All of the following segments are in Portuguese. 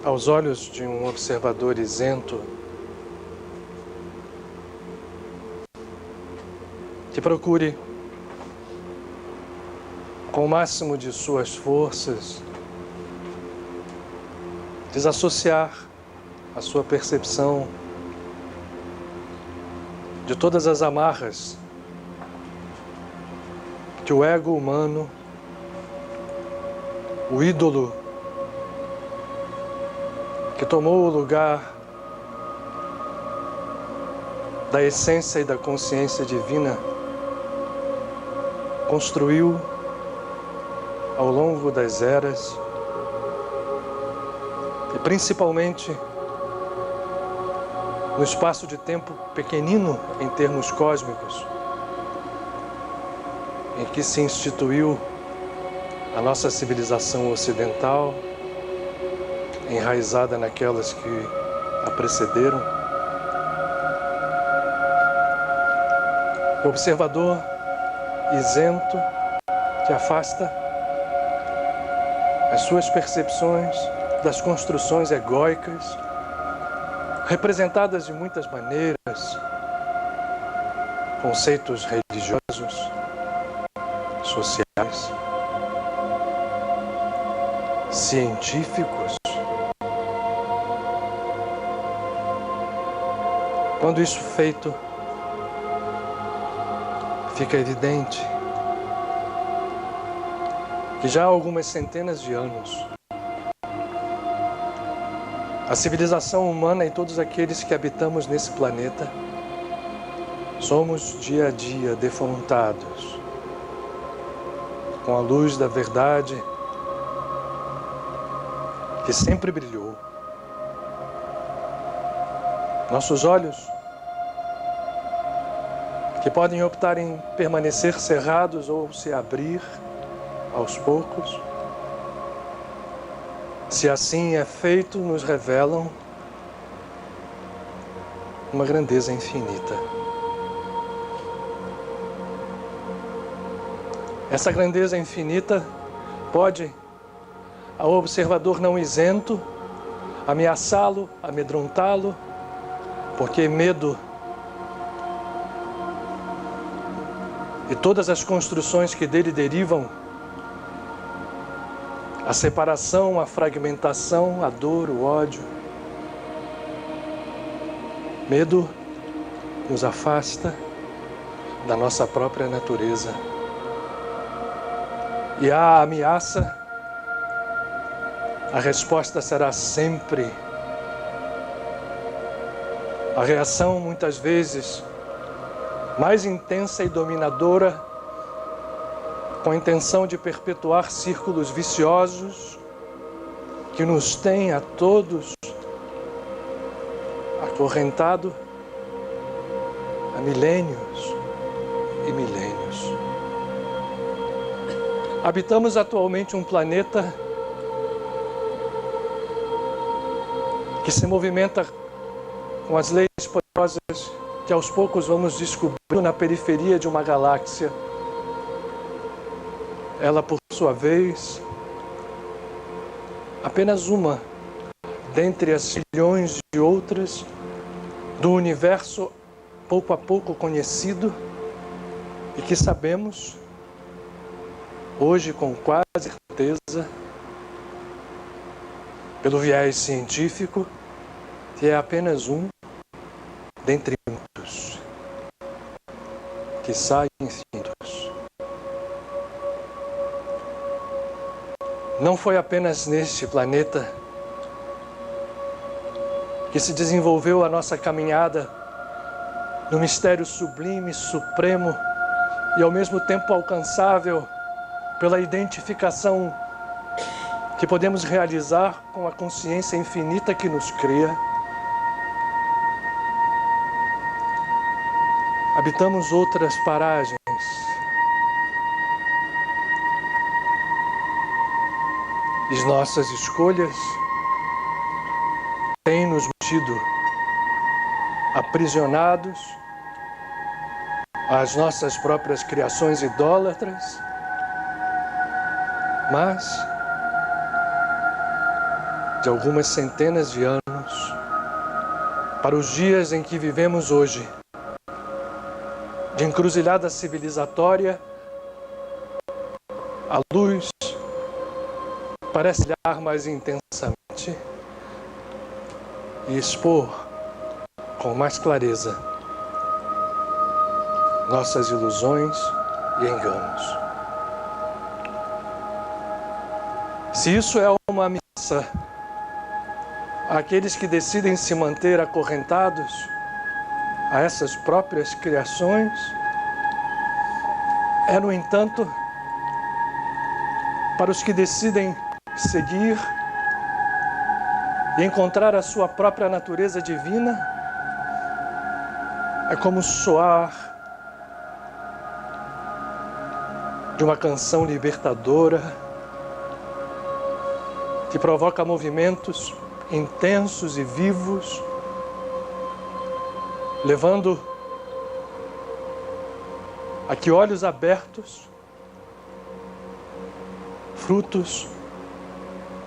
aos olhos de um observador isento, que procure, com o máximo de suas forças, desassociar a sua percepção de todas as amarras que o ego humano, o ídolo que tomou o lugar da essência e da consciência divina, construiu ao longo das eras e principalmente no espaço de tempo pequenino em termos cósmicos, em que se instituiu a nossa civilização ocidental, enraizada naquelas que a precederam. O observador isento que afasta as suas percepções das construções egóicas, representadas de muitas maneiras, conceitos religiosos, sociais, científicos. Quando isso feito, fica evidente que já há algumas centenas de anos, a civilização humana e todos aqueles que habitamos nesse planeta somos dia a dia defrontados com a luz da verdade que sempre brilhou. Nossos olhos, que podem optar em permanecer cerrados ou se abrir aos poucos, se assim é feito, nos revelam uma grandeza infinita. Essa grandeza infinita pode, ao observador não isento, ameaçá-lo, amedrontá-lo, porque medo e todas as construções que dele derivam, a separação, a fragmentação, a dor, o ódio. Medo nos afasta da nossa própria natureza. E a ameaça, a resposta será sempre a reação, muitas vezes mais intensa e dominadora, com a intenção de perpetuar círculos viciosos que nos têm a todos acorrentado há milênios e milênios. Habitamos atualmente um planeta que se movimenta com as leis poderosas que aos poucos vamos descobrindo na periferia de uma galáxia. Ela, por sua vez, apenas uma dentre as milhões de outras do universo pouco a pouco conhecido e que sabemos, hoje com quase certeza, pelo viés científico, que é apenas um dentre muitos, quiçá infinitos. Não foi apenas neste planeta que se desenvolveu a nossa caminhada no mistério sublime, supremo e ao mesmo tempo alcançável pela identificação que podemos realizar com a consciência infinita que nos cria. Habitamos outras paragens, e nossas escolhas têm nos mantido aprisionados às nossas próprias criações idólatras, mas de algumas centenas de anos para os dias em que vivemos hoje, de encruzilhada civilizatória, a luz parece brilhar mais intensamente e expor com mais clareza nossas ilusões e enganos. Se isso é uma ameaça àqueles que decidem se manter acorrentados a essas próprias criações, é, no entanto, para os que decidem seguir e encontrar a sua própria natureza divina, é como soar de uma canção libertadora que provoca movimentos intensos e vivos, levando a que olhos abertos, frutos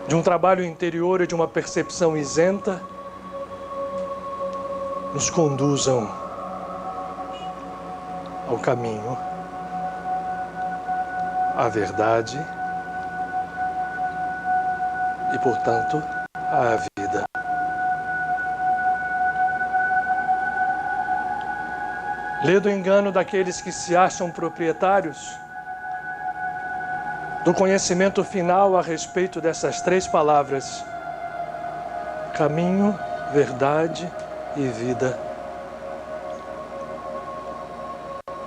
de um trabalho interior e de uma percepção isenta, nos conduzam ao caminho, à verdade e, portanto, à vida. Lê do engano daqueles que se acham proprietários do conhecimento final a respeito dessas três palavras: caminho, verdade e vida.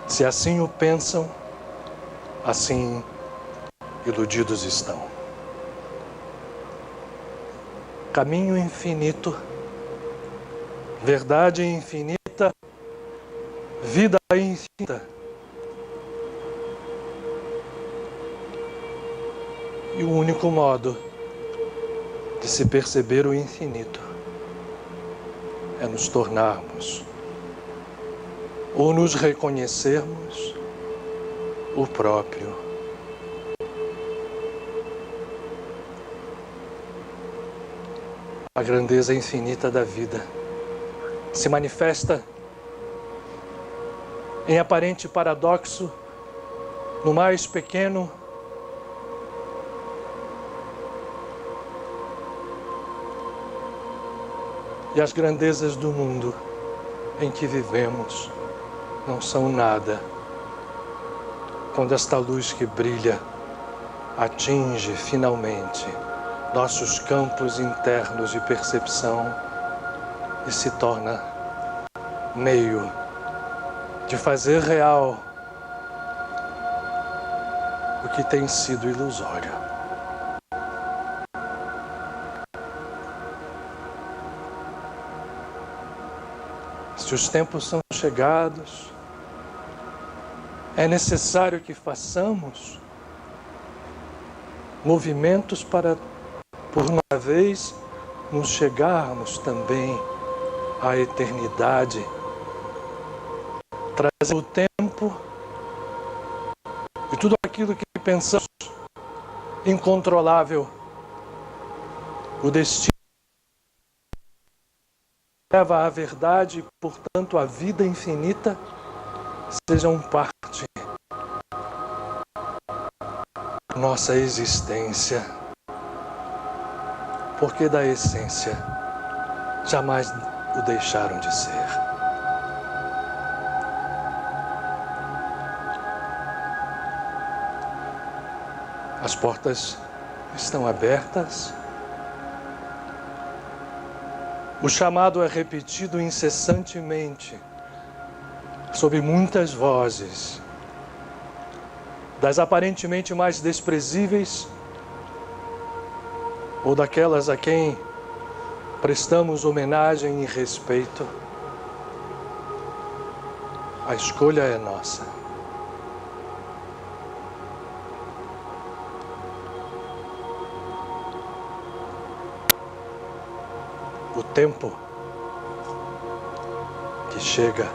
Se assim o pensam, assim iludidos estão. Caminho infinito, verdade infinita, vida infinita. E o único modo de se perceber o infinito é nos tornarmos ou nos reconhecermos o próprio. A grandeza infinita da vida se manifesta em aparente paradoxo no mais pequeno e as grandezas do mundo em que vivemos não são nada quando esta luz que brilha atinge finalmente nossos campos internos de percepção e se torna meio de fazer real o que tem sido ilusório. Se os tempos são chegados, é necessário que façamos movimentos para, por uma vez, nos chegarmos também à eternidade, trazer o tempo e tudo aquilo que pensamos incontrolável, o destino leva à verdade e, portanto, à vida infinita, sejam parte da nossa existência, porque da essência jamais o deixaram de ser. As portas estão abertas. O chamado é repetido incessantemente, sob muitas vozes, das aparentemente mais desprezíveis ou daquelas a quem prestamos homenagem e respeito. A escolha é nossa. O tempo que chega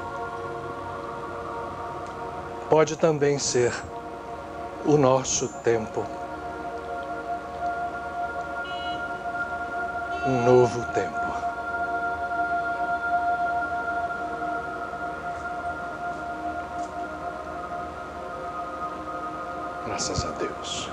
pode também ser o nosso tempo. um novo tempo. Graças a Deus.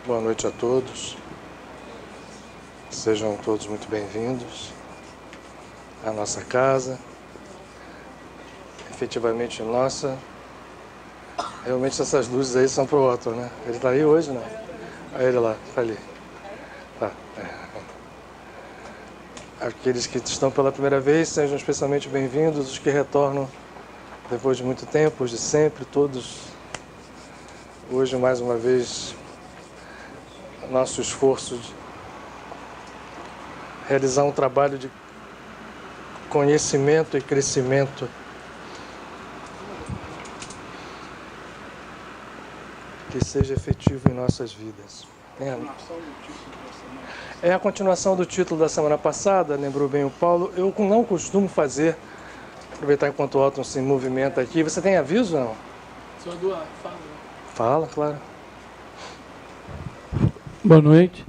Boa noite a todos. Sejam todos muito bem-vindos à nossa casa. Efetivamente nossa. Realmente essas luzes aí são pro Otto, né? Ele tá aí hoje, não? Olha ele lá, tá ali. Tá. Aqueles que estão pela primeira vez, sejam especialmente bem-vindos. Os que retornam depois de muito tempo, os de sempre, todos. Hoje, mais uma vez, nosso esforço de realizar um trabalho de conhecimento e crescimento que seja efetivo em nossas vidas. É a continuação do título da semana passada, lembrou bem o Paulo. Eu não costumo fazer, aproveitar enquanto o Otton se movimenta aqui. Você tem aviso ou não? Só do fala. Fala, claro. Boa noite.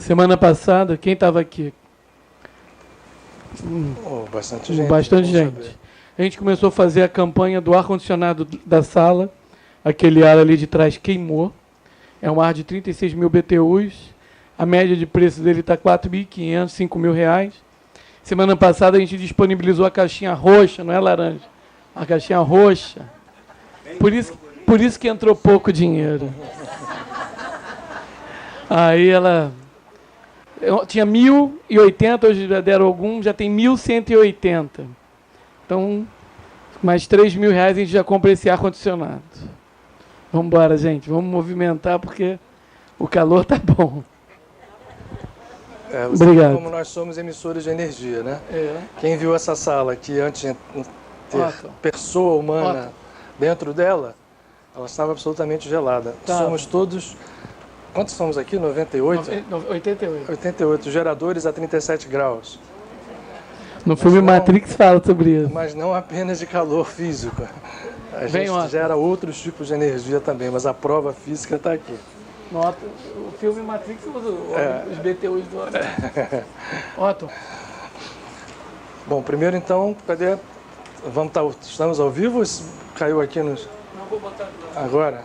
Semana passada, quem estava aqui? Bastante gente. Bastante gente. A gente começou a fazer a campanha do ar-condicionado da sala. Aquele ar ali de trás queimou. É um ar de 36 mil BTUs. A média de preço dele está R$ 4.500, R$ 5.000. Semana passada a gente disponibilizou a caixinha roxa, não é laranja. A caixinha roxa. Por isso que entrou pouco dinheiro. Aí ela tinha 1.080, hoje já deram algum, já tem 1.180. Então, mais R$3.000 a gente já compra esse ar-condicionado. Vamos embora, gente. Vamos movimentar porque o calor tá bom. Obrigado. Como nós somos emissores de energia, né? Quem viu essa sala aqui antes de ter pessoa humana dentro dela, ela estava absolutamente gelada. Somos todos... Quantos somos aqui? 98? 88. 88 geradores a 37 graus. No filme Matrix fala sobre isso. Mas não apenas de calor físico. A gente gera outros tipos de energia também, mas a prova física está aqui. O filme Matrix usa os BTUs do Otto. Bom, primeiro então, cadê? Estamos ao vivo? Caiu aqui nos... Não, vou botar agora.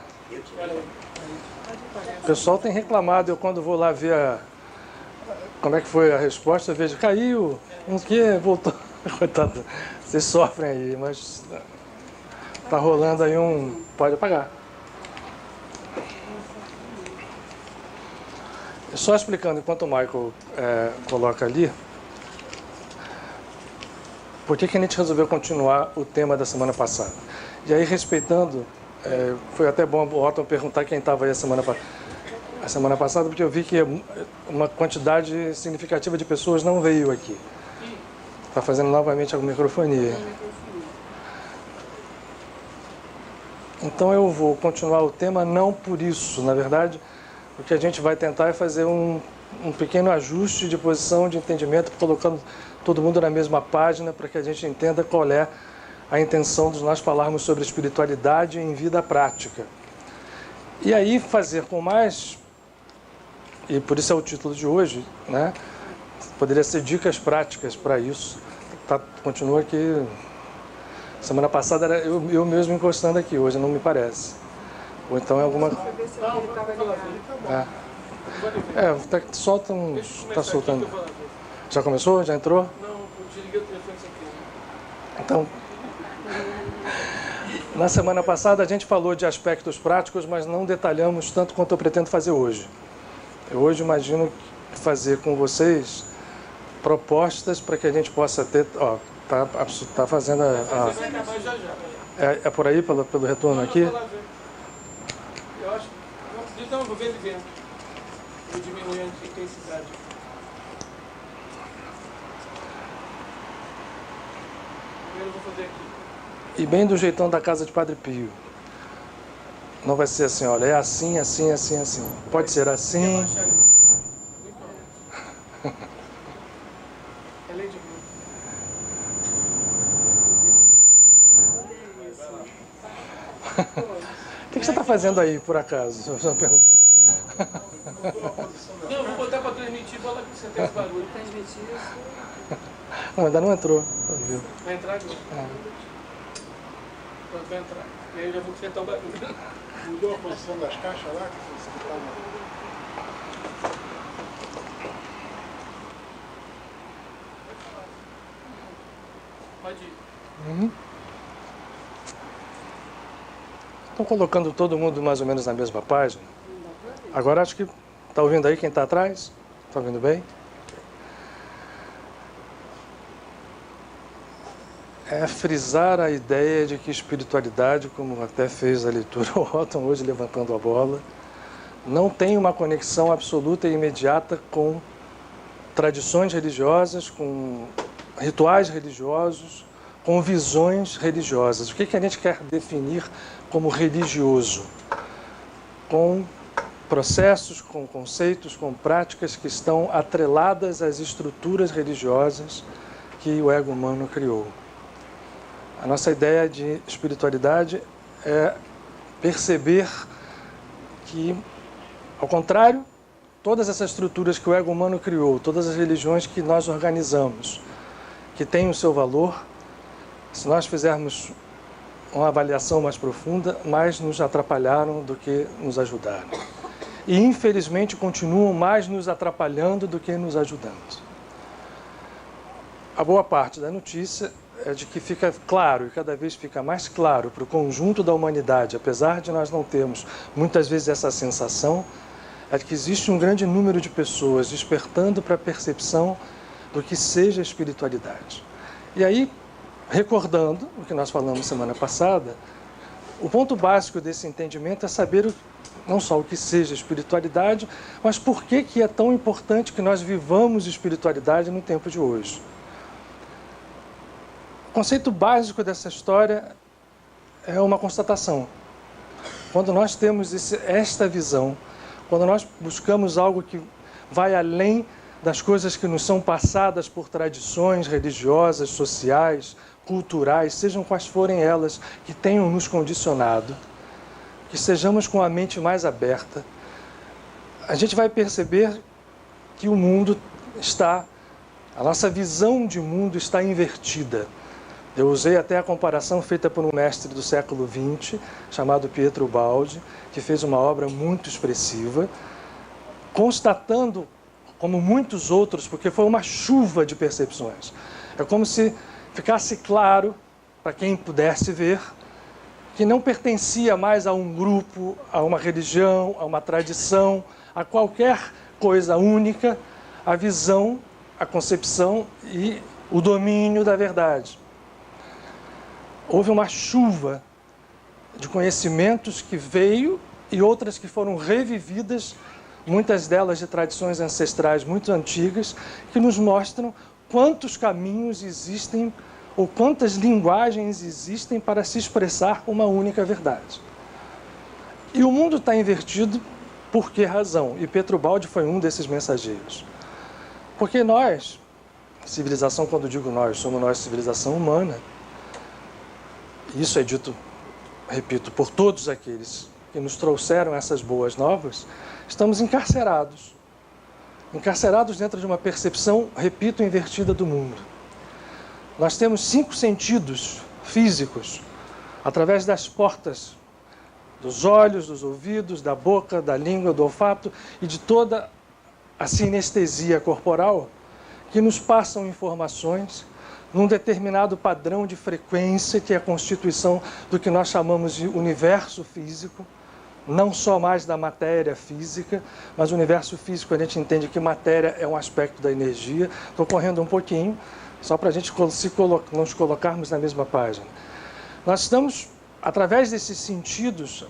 O pessoal tem reclamado, eu quando vou lá ver como é que foi a resposta, eu vejo, caiu, não que voltou. Coitado, vocês sofrem aí, mas tá rolando aí pode apagar. Só explicando, enquanto o Michael coloca ali, por que a gente resolveu continuar o tema da semana passada. E aí, respeitando, foi até bom o Otton perguntar quem estava aí a semana passada, porque eu vi que uma quantidade significativa de pessoas não veio aqui. Está fazendo novamente a microfonia. Então eu vou continuar o tema não por isso. Na verdade, o que a gente vai tentar é fazer um pequeno ajuste de posição, de entendimento, colocando todo mundo na mesma página para que a gente entenda qual é a intenção de nós falarmos sobre espiritualidade em vida prática. E aí fazer com mais, e por isso é o título de hoje, né? Poderia ser dicas práticas para isso. Continua aqui. Semana passada era eu mesmo encostando aqui, hoje não me parece. Ou então é alguma... solta uns... Está soltando. Já começou? Já entrou? Não, eu desliguei o telefone sem querer. Então... Na semana passada a gente falou de aspectos práticos, mas não detalhamos tanto quanto eu pretendo fazer hoje. Eu hoje imagino fazer com vocês propostas para que a gente possa ter... tá fazendo a... É por aí, pelo retorno aqui? Eu acho que não, vou ver ele dentro. Vou diminuir a intensidade. Primeiro eu vou fazer aqui. E bem do jeitão da casa de Padre Pio. Não vai ser assim, olha, é assim, assim, assim, assim. Pode ser assim. É lei de Deus. O que você está fazendo aí, por acaso? Não, eu vou botar para transmitir, bola que você tem esse barulho. Transmitir isso. Não, ainda não entrou. Vai entrar agora. Pronto, vai entrar. E aí eu já vou enfrentar o barulho. Mudou a posição das caixas lá? Que você estava... Pode ir. Estão colocando todo mundo mais ou menos na mesma página. Agora acho que... Está ouvindo aí quem está atrás? Está ouvindo bem? É frisar a ideia de que espiritualidade, como até fez a leitura o Otton hoje levantando a bola, não tem uma conexão absoluta e imediata com tradições religiosas, com rituais religiosos, com visões religiosas. O que a gente quer definir como religioso? Com processos, com conceitos, com práticas que estão atreladas às estruturas religiosas que o ego humano criou. A nossa ideia de espiritualidade é perceber que, ao contrário, todas essas estruturas que o ego humano criou, todas as religiões que nós organizamos, que têm o seu valor, se nós fizermos uma avaliação mais profunda, mais nos atrapalharam do que nos ajudaram. E, infelizmente, continuam mais nos atrapalhando do que nos ajudando. A boa parte da notícia é de que fica claro, e cada vez fica mais claro para o conjunto da humanidade, apesar de nós não termos muitas vezes essa sensação, é de que existe um grande número de pessoas despertando para a percepção do que seja espiritualidade. E aí, recordando o que nós falamos semana passada, o ponto básico desse entendimento é saber não só o que seja espiritualidade, mas por que é tão importante que nós vivamos espiritualidade no tempo de hoje. O conceito básico dessa história é uma constatação. Quando nós temos esta visão, quando nós buscamos algo que vai além das coisas que nos são passadas por tradições religiosas, sociais, culturais, sejam quais forem elas que tenham nos condicionado, que sejamos com a mente mais aberta, a gente vai perceber que o mundo está, a nossa visão de mundo está invertida. Eu usei até a comparação feita por um mestre do século XX, chamado Pietro Baldi, que fez uma obra muito expressiva, constatando, como muitos outros, porque foi uma chuva de percepções. É como se ficasse claro, para quem pudesse ver, que não pertencia mais a um grupo, a uma religião, a uma tradição, a qualquer coisa única, a visão, a concepção e o domínio da verdade. Houve uma chuva de conhecimentos que veio e outras que foram revividas, muitas delas de tradições ancestrais muito antigas, que nos mostram quantos caminhos existem ou quantas linguagens existem para se expressar uma única verdade. E o mundo está invertido por que razão? E Pietro Baldi foi um desses mensageiros. Porque nós, civilização, quando digo nós, somos nós, civilização humana, isso é dito, repito, por todos aqueles que nos trouxeram essas boas novas, estamos encarcerados. Encarcerados dentro de uma percepção, repito, invertida do mundo. Nós temos 5 sentidos físicos, através das portas dos olhos, dos ouvidos, da boca, da língua, do olfato e de toda a sinestesia corporal, que nos passam informações num determinado padrão de frequência, que é a constituição do que nós chamamos de universo físico, não só mais da matéria física, mas o universo físico a gente entende que matéria é um aspecto da energia. Estou correndo um pouquinho, só para a gente nos colocarmos na mesma página. Nós estamos, através desses sentidos,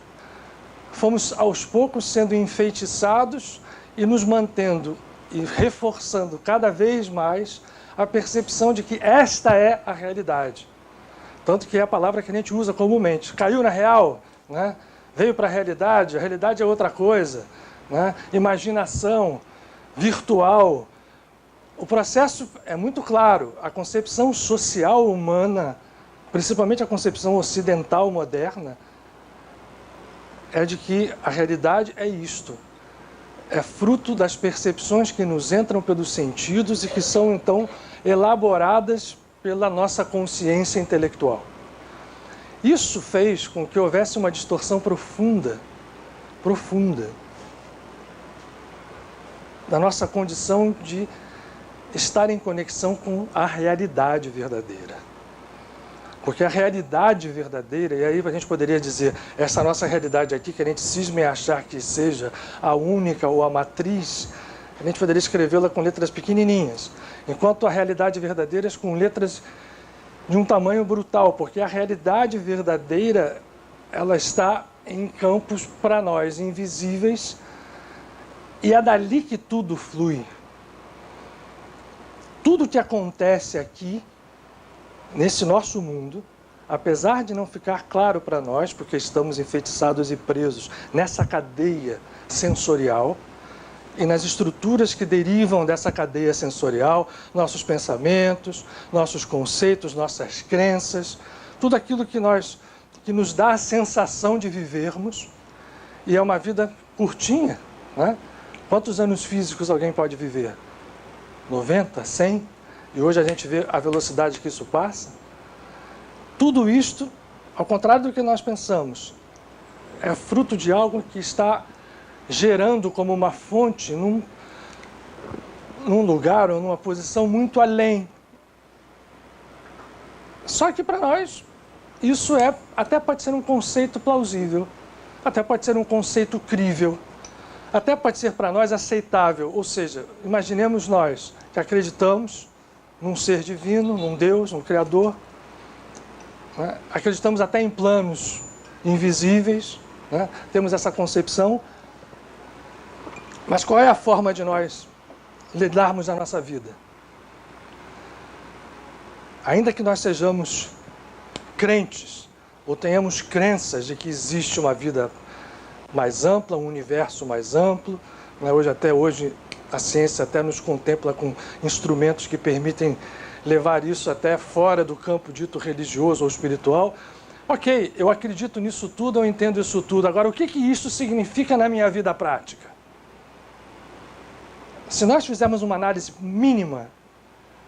fomos aos poucos sendo enfeitiçados e nos mantendo e reforçando cada vez mais a percepção de que esta é a realidade. Tanto que é a palavra que a gente usa comumente. Caiu na real, né? Veio para a realidade é outra coisa, né? Imaginação, virtual. O processo é muito claro. A concepção social humana, principalmente a concepção ocidental moderna, é de que a realidade é isto. É fruto das percepções que nos entram pelos sentidos e que são, então, elaboradas pela nossa consciência intelectual. Isso fez com que houvesse uma distorção profunda da nossa condição de estar em conexão com a realidade verdadeira. Porque a realidade verdadeira, e aí a gente poderia dizer, essa nossa realidade aqui, que a gente cisma em achar que seja a única ou a matriz, a gente poderia escrevê-la com letras pequenininhas, enquanto a realidade verdadeira é com letras de um tamanho brutal, porque a realidade verdadeira, ela está em campos para nós invisíveis, e é dali que tudo flui. Tudo que acontece aqui, nesse nosso mundo, apesar de não ficar claro para nós, porque estamos enfeitiçados e presos nessa cadeia sensorial e nas estruturas que derivam dessa cadeia sensorial, nossos pensamentos, nossos conceitos, nossas crenças, tudo aquilo que nos dá a sensação de vivermos, e é uma vida curtinha, né? Quantos anos físicos alguém pode viver? 90, 100? E hoje a gente vê a velocidade que isso passa. Tudo isto, ao contrário do que nós pensamos, é fruto de algo que está gerando como uma fonte num lugar ou numa posição muito além. Só que para nós, isso até pode ser um conceito plausível, até pode ser um conceito crível, até pode ser para nós aceitável. Ou seja, imaginemos nós que acreditamos num ser divino, num Deus, num Criador, né? Acreditamos até em planos invisíveis, né? Temos essa concepção, mas qual é a forma de nós lidarmos a nossa vida? Ainda que nós sejamos crentes, ou tenhamos crenças de que existe uma vida mais ampla, um universo mais amplo, né? Até hoje a ciência até nos contempla com instrumentos que permitem levar isso até fora do campo dito religioso ou espiritual. Ok, eu acredito nisso tudo, eu entendo isso tudo. Agora, o que isso significa na minha vida prática? Se nós fizermos uma análise mínima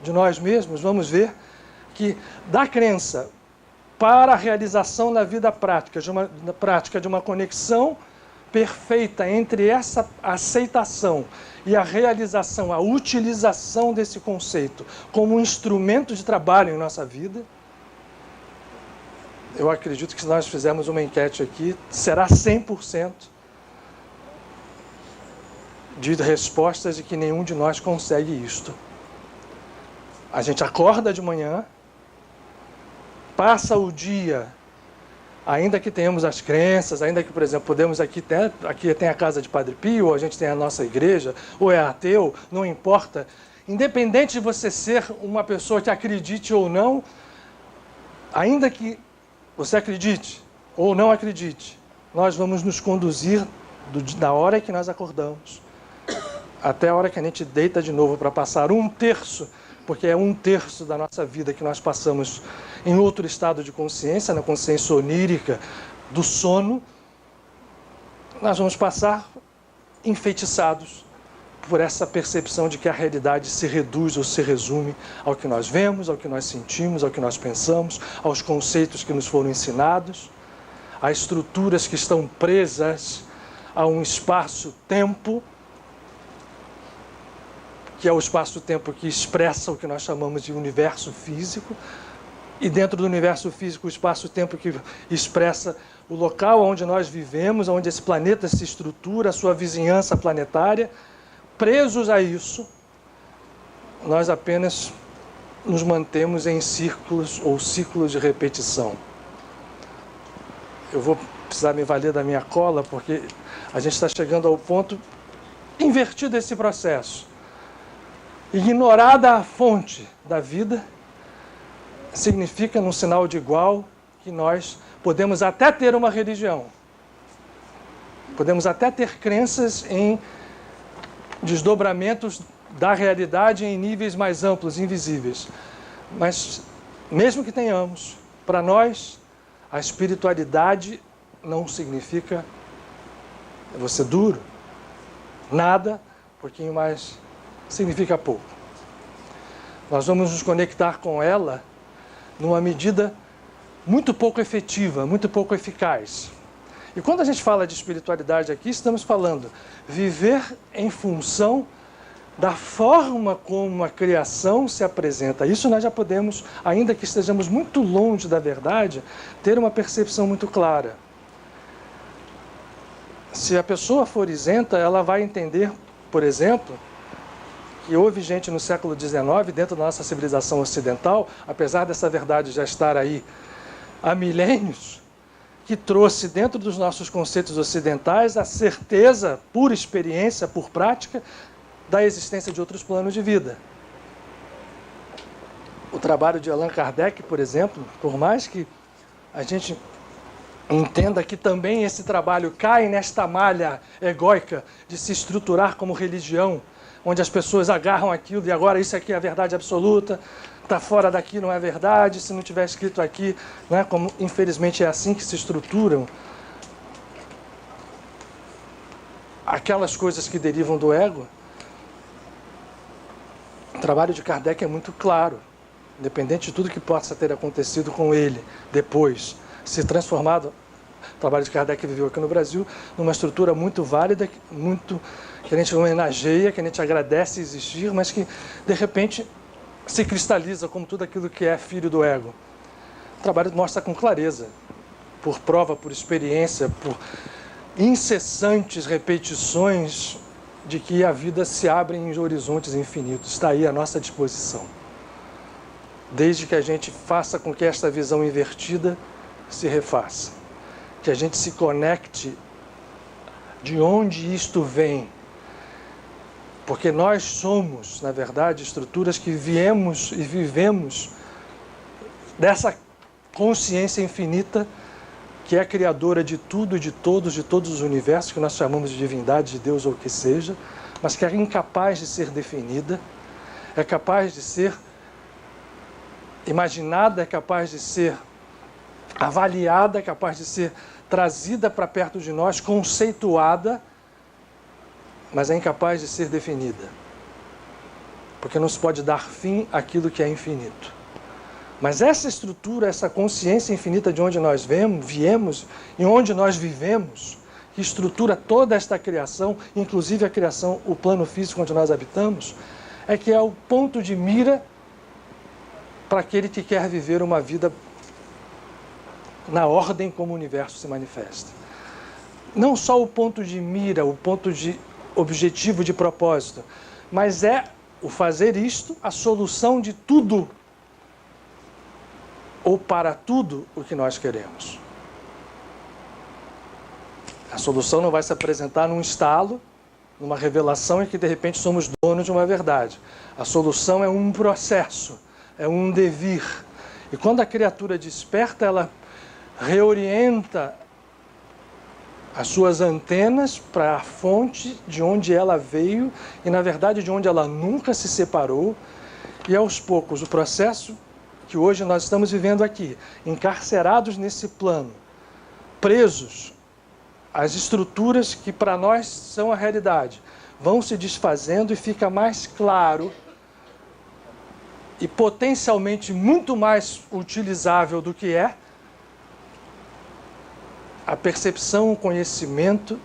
de nós mesmos, vamos ver que da crença para a realização na vida prática, de uma conexão perfeita entre essa aceitação e a realização, a utilização desse conceito como um instrumento de trabalho em nossa vida, eu acredito que se nós fizermos uma enquete aqui, será 100% de respostas de que nenhum de nós consegue isto. A gente acorda de manhã, passa o dia, ainda que tenhamos as crenças, ainda que, por exemplo, podemos aqui tem a casa de Padre Pio, ou a gente tem a nossa igreja, ou é ateu, não importa. Independente de você ser uma pessoa que acredite ou não, ainda que você acredite ou não acredite, nós vamos nos conduzir da hora que nós acordamos até a hora que a gente deita de novo para passar 1/3, porque é 1/3 da nossa vida que nós passamos em outro estado de consciência, na consciência onírica do sono, nós vamos passar enfeitiçados por essa percepção de que a realidade se reduz ou se resume ao que nós vemos, ao que nós sentimos, ao que nós pensamos, aos conceitos que nos foram ensinados, a estruturas que estão presas a um espaço-tempo, que é o espaço-tempo que expressa o que nós chamamos de universo físico, e dentro do universo físico, o espaço-tempo que expressa o local onde nós vivemos, onde esse planeta se estrutura, a sua vizinhança planetária. Presos a isso, nós apenas nos mantemos em círculos ou ciclos de repetição. eu vou precisar me valer da minha cola, porque a gente está chegando ao ponto invertido esse processo. Ignorada a fonte da vida, significa, num sinal de igual, que nós podemos até ter uma religião. Podemos até ter crenças em desdobramentos da realidade em níveis mais amplos, invisíveis. Mas, mesmo que tenhamos, para nós, a espiritualidade não significa você duro, nada, um pouquinho mais, significa pouco. Nós vamos nos conectar com ela numa medida muito pouco efetiva, muito pouco eficaz. E quando a gente fala de espiritualidade aqui, estamos falando viver em função da forma como a criação se apresenta. Isso nós já podemos, ainda que estejamos muito longe da verdade, ter uma percepção muito clara. Se a pessoa for isenta, ela vai entender, por exemplo, que houve gente no século XIX, dentro da nossa civilização ocidental, apesar dessa verdade já estar aí há milênios, que trouxe dentro dos nossos conceitos ocidentais a certeza, por experiência, por prática, da existência de outros planos de vida. O trabalho de Allan Kardec, por exemplo, por mais que a gente entenda que também esse trabalho cai nesta malha egóica de se estruturar como religião, onde as pessoas agarram aquilo e agora isso aqui é a verdade absoluta, está fora daqui não é verdade, se não tiver escrito aqui, né, como infelizmente é assim que se estruturam aquelas coisas que derivam do ego. O trabalho de Kardec é muito claro, independente de tudo que possa ter acontecido com ele depois, se transformado. O trabalho de Kardec viveu aqui no Brasil numa estrutura muito válida, muito, que a gente homenageia, que a gente agradece existir, mas que, de repente, se cristaliza como tudo aquilo que é filho do ego. O trabalho mostra com clareza, por prova, por experiência, por incessantes repetições de que a vida se abre em horizontes infinitos. Está aí à nossa disposição. Desde que a gente faça com que esta visão invertida se refaça. Que a gente se conecte de onde isto vem. Porque nós somos, na verdade, estruturas que viemos e vivemos dessa consciência infinita que é criadora de tudo e de todos os universos, que nós chamamos de divindade, de Deus ou o que seja, mas que é incapaz de ser definida, é capaz de ser imaginada, é capaz de ser avaliada, é capaz de ser trazida para perto de nós, conceituada, mas é incapaz de ser definida. Porque não se pode dar fim àquilo que é infinito. Mas essa estrutura, essa consciência infinita de onde nós viemos e onde nós vivemos, que estrutura toda esta criação, inclusive a criação, o plano físico onde nós habitamos, é que é o ponto de mira para aquele que quer viver uma vida na ordem como o universo se manifesta. Não só o ponto de mira, o ponto de objetivo, de propósito, mas é o fazer isto a solução de tudo ou para tudo o que nós queremos. A solução não vai se apresentar num estalo, numa revelação em que de repente somos donos de uma verdade. A solução é um processo, é um devir. E quando a criatura desperta, ela reorienta as suas antenas para a fonte de onde ela veio e, na verdade, de onde ela nunca se separou. E, aos poucos, o processo que hoje nós estamos vivendo aqui, encarcerados nesse plano, presos às estruturas que para nós são a realidade, vão se desfazendo e fica mais claro e potencialmente muito mais utilizável do que é a percepção, o conhecimento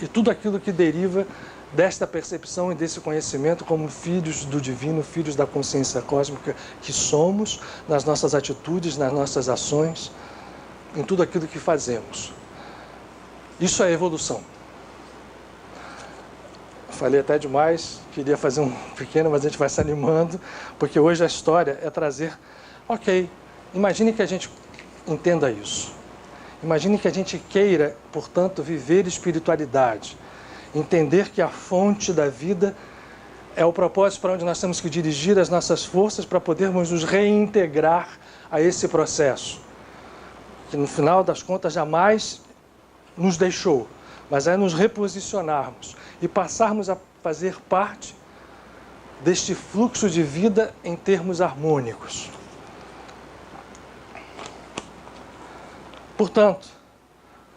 e tudo aquilo que deriva desta percepção e desse conhecimento como filhos do divino, filhos da consciência cósmica que somos, nas nossas atitudes, nas nossas ações, em tudo aquilo que fazemos. Isso é evolução. Falei até demais, queria fazer um pequeno, mas a gente vai se animando, porque hoje a história é trazer, ok, imagine que a gente entenda isso. Imagine que a gente queira, portanto, viver espiritualidade, entender que a fonte da vida é o propósito para onde nós temos que dirigir as nossas forças para podermos nos reintegrar a esse processo, que no final das contas jamais nos deixou, mas é nos reposicionarmos e passarmos a fazer parte deste fluxo de vida em termos harmônicos. Portanto,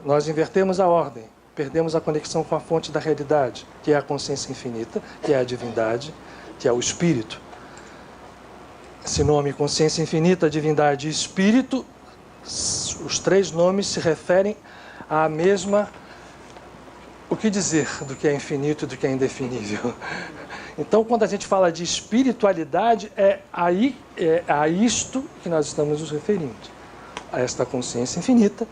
nós invertemos a ordem, perdemos a conexão com a fonte da realidade, que é a consciência infinita, que é a divindade, que é o espírito. Esse nome, consciência infinita, divindade e espírito, os três nomes se referem à mesma... O que dizer do que é infinito e do que é indefinível? Então, quando a gente fala de espiritualidade, é a isto que nós estamos nos referindo. A esta consciência infinita,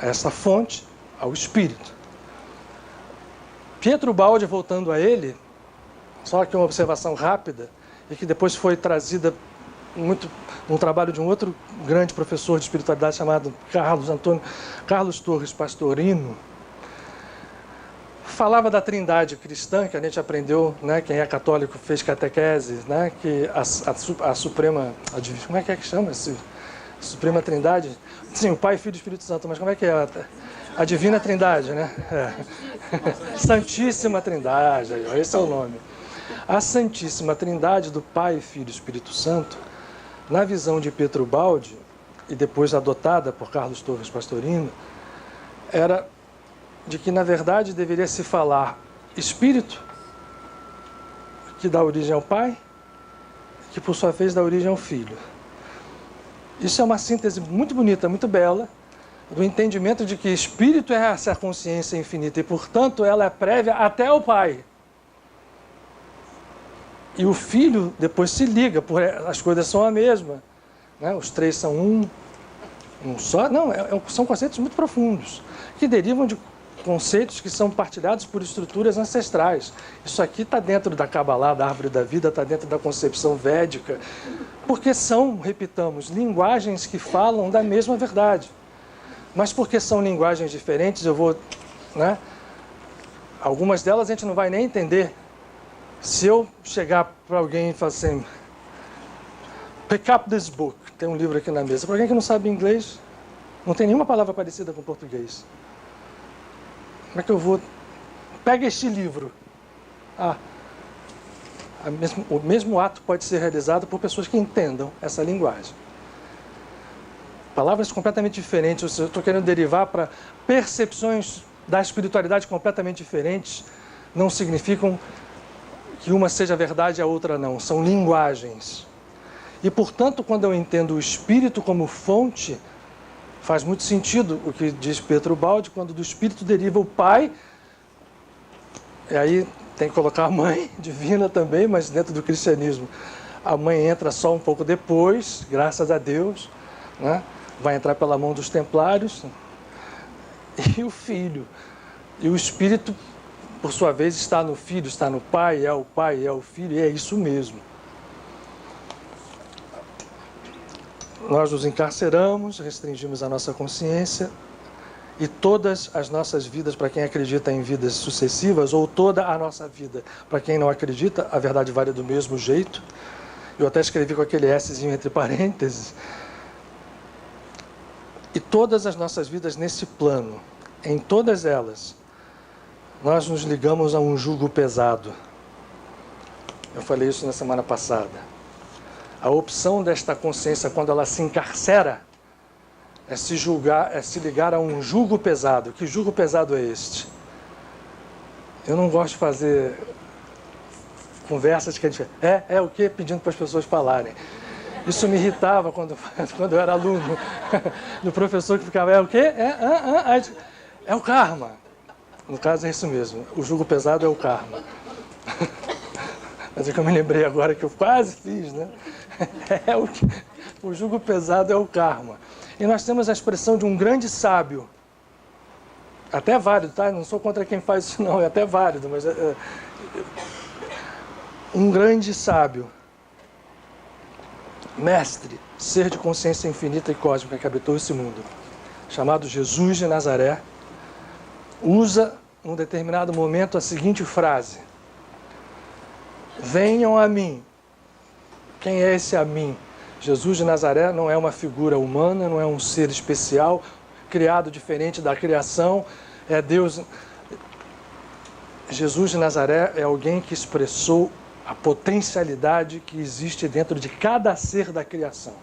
a essa fonte, ao espírito. Pietro Baldi, voltando a ele, só que uma observação rápida, e que depois foi trazida muito num trabalho de um outro grande professor de espiritualidade chamado Carlos Torres Pastorino, falava da trindade cristã, que a gente aprendeu, né, quem é católico fez catequese, né, que a Suprema... Como é que chama esse... Suprema Trindade? Sim, o Pai, Filho e Espírito Santo, mas como é que é? A Divina Trindade, né? É. Santíssima Trindade, esse é o nome. A Santíssima Trindade do Pai, Filho e Espírito Santo, na visão de Pietro Baldi, e depois adotada por Carlos Torres Pastorino, era de que, na verdade, deveria se falar Espírito, que dá origem ao Pai, que por sua vez dá origem ao Filho. Isso é uma síntese muito bonita, muito bela, do entendimento de que espírito é essa consciência infinita e, portanto, ela é prévia até ao Pai. E o Filho depois se liga, porque as coisas são a mesma, né? Os três são um só. Não, são conceitos muito profundos, que derivam de conceitos que são partilhados por estruturas ancestrais. Isso aqui está dentro da Kabbalah, da Árvore da Vida, está dentro da concepção védica, porque são, repitamos, linguagens que falam da mesma verdade. Mas porque são linguagens diferentes, eu vou... né? Algumas delas a gente não vai nem entender. Se eu chegar para alguém e falar assim, pick up this book, tem um livro aqui na mesa, para alguém que não sabe inglês, não tem nenhuma palavra parecida com português. Como é que eu vou... Pega este livro. O mesmo ato pode ser realizado por pessoas que entendam essa linguagem. Palavras completamente diferentes, eu estou querendo derivar para percepções da espiritualidade completamente diferentes, não significam que uma seja verdade e a outra não, são linguagens. E, portanto, quando eu entendo o espírito como fonte, faz muito sentido o que diz Pietro Baldi, quando do espírito deriva o Pai, e aí tem que colocar a mãe divina também, mas dentro do cristianismo a mãe entra só um pouco depois, graças a Deus, né? Vai entrar pela mão dos templários, e o Filho. E o Espírito, por sua vez, está no Filho, está no Pai, é o Filho, e é isso mesmo. Nós nos encarceramos, restringimos a nossa consciência, e todas as nossas vidas, para quem acredita em vidas sucessivas, ou toda a nossa vida, para quem não acredita, a verdade vale do mesmo jeito. Eu até escrevi com aquele Szinho entre parênteses. E todas as nossas vidas nesse plano, em todas elas, nós nos ligamos a um jugo pesado. Eu falei isso na semana passada. A opção desta consciência, quando ela se encarcera, é se ligar a um jugo pesado. Que jugo pesado é este? Eu não gosto de fazer conversas que a gente... É o quê? Pedindo para as pessoas falarem. Isso me irritava quando eu era aluno. Do professor que ficava, é o quê? É o karma. No caso é isso mesmo. O jugo pesado é o karma. Mas é que eu me lembrei agora que eu quase fiz, né? O jugo pesado é o karma. E nós temos a expressão de um grande sábio. Até válido, tá? Não sou contra quem faz isso não, é até válido, mas... um grande sábio, mestre, ser de consciência infinita e cósmica que habitou esse mundo, chamado Jesus de Nazaré, usa, num determinado momento, a seguinte frase: venham a mim. Quem é esse a mim? Jesus de Nazaré não é uma figura humana, não é um ser especial, criado diferente da criação, é Deus. Jesus de Nazaré é alguém que expressou a potencialidade que existe dentro de cada ser da criação.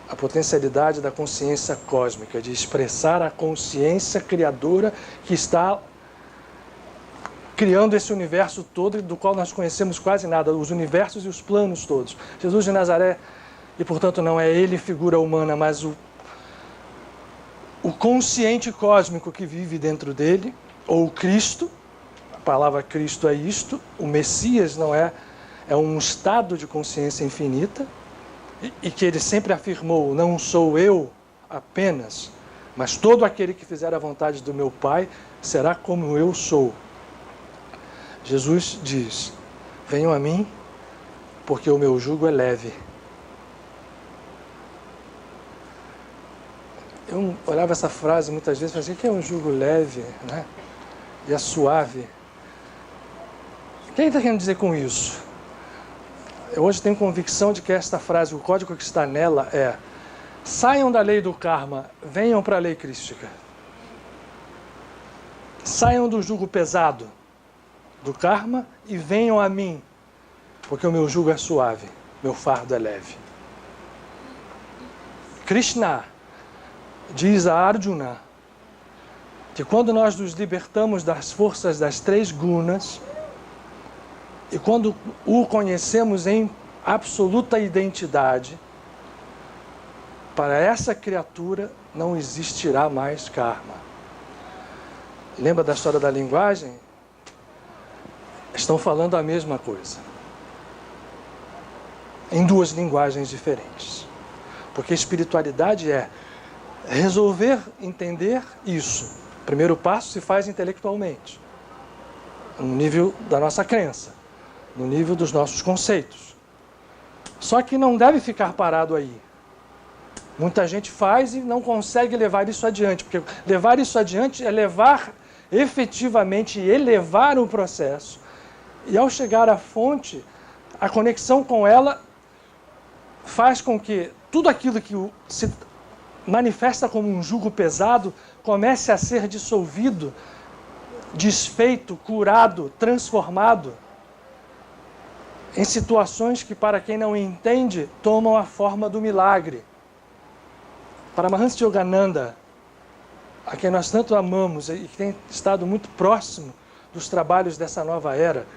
A potencialidade da consciência cósmica, de expressar a consciência criadora que está criando esse universo todo, do qual nós conhecemos quase nada, os universos e os planos todos. Jesus de Nazaré, e portanto não é ele figura humana, mas o consciente cósmico que vive dentro dele, ou o Cristo. A palavra Cristo é isto, o Messias não é um estado de consciência infinita, e que ele sempre afirmou: não sou eu apenas, mas todo aquele que fizer a vontade do meu Pai será como eu sou. Jesus diz: venham a mim, porque o meu jugo é leve. Eu olhava essa frase muitas vezes e falei: o que é um jugo leve, né? E é suave. O que ele está querendo dizer com isso? Eu hoje tenho convicção de que esta frase, o código que está nela é: saiam da lei do karma, venham para a lei crística. Saiam do jugo pesado do karma e venham a mim, porque o meu jugo é suave, meu fardo é leve. Krishna diz a Arjuna que quando nós nos libertamos das forças das 3 gunas, e quando o conhecemos em absoluta identidade, para essa criatura não existirá mais karma. Lembra da história da linguagem? Estão falando a mesma coisa, em 2 linguagens diferentes. Porque espiritualidade é resolver entender isso. O primeiro passo se faz intelectualmente, no nível da nossa crença, no nível dos nossos conceitos. Só que não deve ficar parado aí. Muita gente faz e não consegue levar isso adiante, porque levar isso adiante é levar efetivamente, elevar o processo. E ao chegar à fonte, a conexão com ela faz com que tudo aquilo que se manifesta como um jugo pesado comece a ser dissolvido, desfeito, curado, transformado em situações que, para quem não entende, tomam a forma do milagre. Paramahansa Yogananda, a quem nós tanto amamos e que tem estado muito próximo dos trabalhos dessa nova era,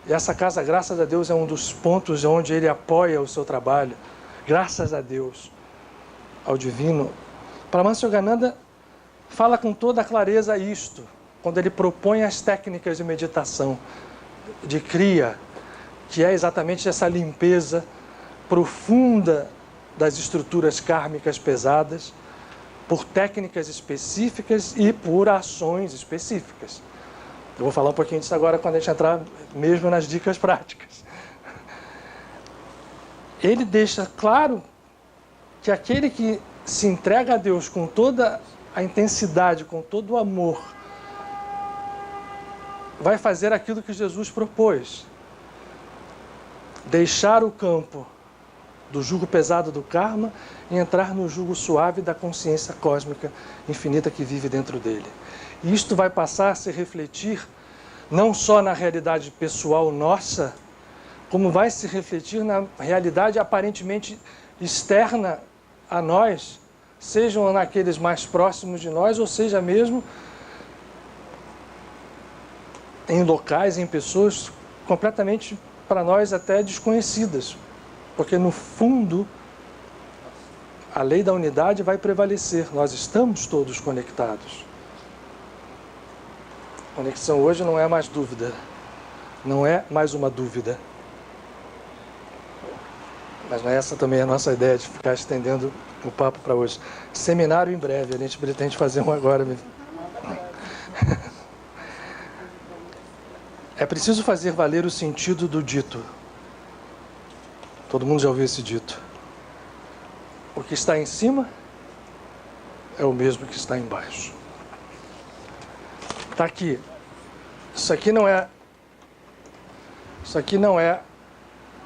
e essa casa, graças a Deus, é um dos pontos onde ele apoia o seu trabalho, graças a Deus, ao divino. Paramahansa Yogananda fala com toda a clareza isto, quando ele propõe as técnicas de meditação, de Kriya, que é exatamente essa limpeza profunda das estruturas kármicas pesadas, por técnicas específicas e por ações específicas. Eu vou falar um pouquinho disso agora quando a gente entrar mesmo nas dicas práticas. Ele deixa claro que aquele que se entrega a Deus com toda a intensidade, com todo o amor, vai fazer aquilo que Jesus propôs: deixar o campo do jugo pesado do karma e entrar no jugo suave da consciência cósmica infinita que vive dentro dele. E isto vai passar a se refletir não só na realidade pessoal nossa, como vai se refletir na realidade aparentemente externa a nós, sejam naqueles mais próximos de nós, ou seja mesmo em locais, em pessoas completamente, para nós, até desconhecidas. Porque, no fundo, a lei da unidade vai prevalecer. Nós estamos todos conectados. Conexão hoje não é mais dúvida. Não é mais uma dúvida. Mas não é essa também a nossa ideia de ficar estendendo o papo para hoje. Seminário em breve, a gente pretende fazer um agora. É preciso fazer valer o sentido do dito. Todo mundo já ouviu esse dito. O que está em cima é o mesmo que está embaixo. Está aqui. Isso aqui não é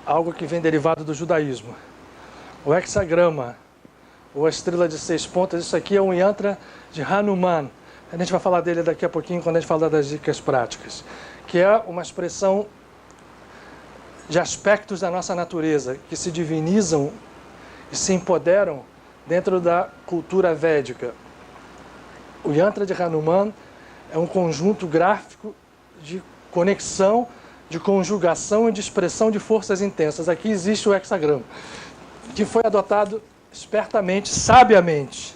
algo que vem derivado do judaísmo. O hexagrama, ou a estrela de 6 pontas, isso aqui é um yantra de Hanuman. A gente vai falar dele daqui a pouquinho quando a gente falar das dicas práticas, que é uma expressão de aspectos da nossa natureza que se divinizam e se empoderam dentro da cultura védica. O yantra de Hanuman é um conjunto gráfico de conexão, de conjugação e de expressão de forças intensas. Aqui existe o hexagrama, que foi adotado espertamente, sabiamente,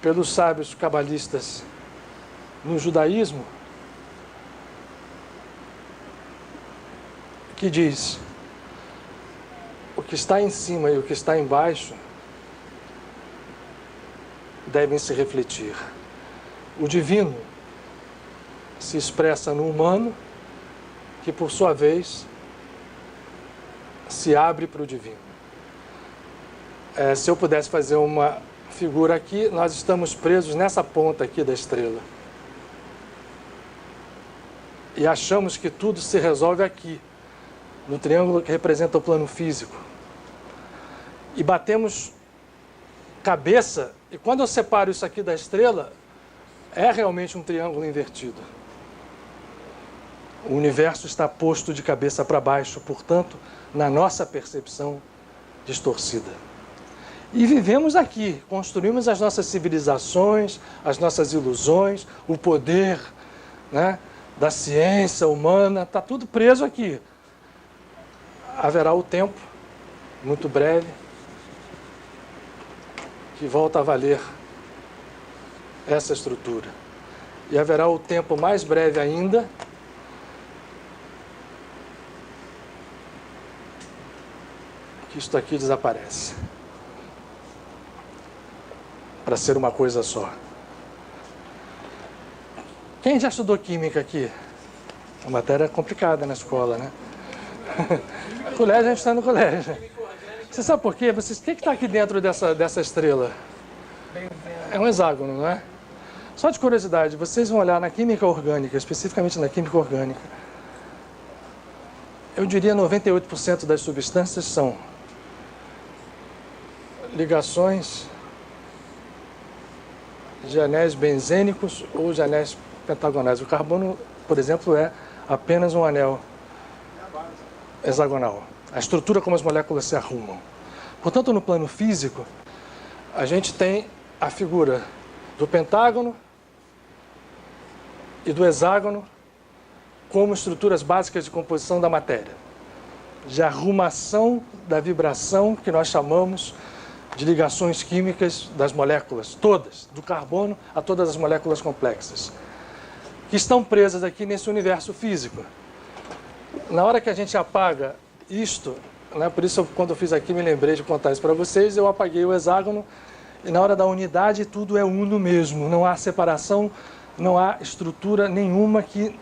pelos sábios cabalistas no judaísmo, que diz: o que está em cima e o que está embaixo devem se refletir. O divino se expressa no humano, que por sua vez se abre para o divino. Se eu pudesse fazer uma figura aqui, nós estamos presos nessa ponta aqui da estrela. E achamos que tudo se resolve aqui, no triângulo que representa o plano físico. E batemos cabeça, e quando eu separo isso aqui da estrela, é realmente um triângulo invertido. O universo está posto de cabeça para baixo, portanto, na nossa percepção, distorcida. E vivemos aqui, construímos as nossas civilizações, as nossas ilusões, o poder, né, da ciência humana, está tudo preso aqui. Haverá o tempo, muito breve, que volta a valer essa estrutura. E haverá o tempo mais breve ainda, que isto aqui desaparece, para ser uma coisa só. Quem já estudou química aqui? A matéria é complicada na escola, né? Colégio, a gente está no colégio. Você sabe por quê? O que está aqui dentro dessa estrela? É um hexágono, não é? Só de curiosidade, vocês vão olhar na química orgânica, especificamente na química orgânica. Eu diria 98% das substâncias são ligações de anéis benzênicos ou de anéis pentagonais. O carbono, por exemplo, é apenas um anel hexagonal. A estrutura como as moléculas se arrumam. Portanto, no plano físico, a gente tem a figura do pentágono e do hexágono como estruturas básicas de composição da matéria, de arrumação da vibração que nós chamamos de ligações químicas das moléculas, todas, do carbono a todas as moléculas complexas, que estão presas aqui nesse universo físico. Na hora que a gente apaga isto, né, por isso quando eu fiz aqui me lembrei de contar isso para vocês, eu apaguei o hexágono e na hora da unidade tudo é uno mesmo, não há separação, não há estrutura nenhuma que,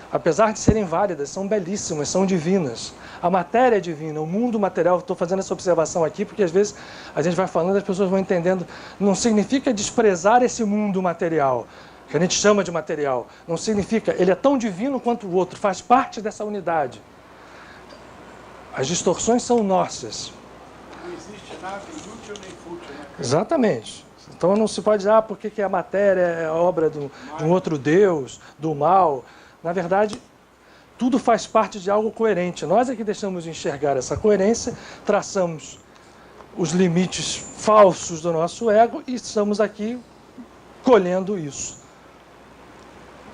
apesar de serem válidas, são belíssimas, são divinas. A matéria é divina, o mundo material, estou fazendo essa observação aqui porque às vezes a gente vai falando e as pessoas vão entendendo, não significa desprezar esse mundo material, que a gente chama de material, não significa, ele é tão divino quanto o outro, faz parte dessa unidade. As distorções são nossas. Não existe nada inútil nem fútil, né? Exatamente. Então não se pode dizer, porque a matéria é obra de um outro Deus, do mal. Na verdade, tudo faz parte de algo coerente. Nós é que deixamos de enxergar essa coerência, traçamos os limites falsos do nosso ego e estamos aqui colhendo isso.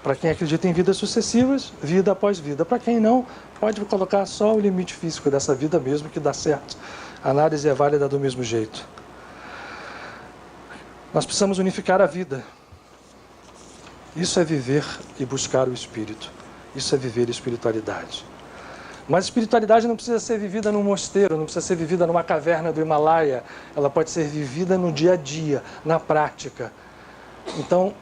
Para quem acredita em vidas sucessivas, vida após vida. Para quem não, pode colocar só o limite físico dessa vida mesmo, que dá certo. A análise é válida do mesmo jeito. Nós precisamos unificar a vida. Isso é viver e buscar o Espírito. Isso é viver espiritualidade. Mas espiritualidade não precisa ser vivida num mosteiro, não precisa ser vivida numa caverna do Himalaia. Ela pode ser vivida no dia a dia, na prática. Então,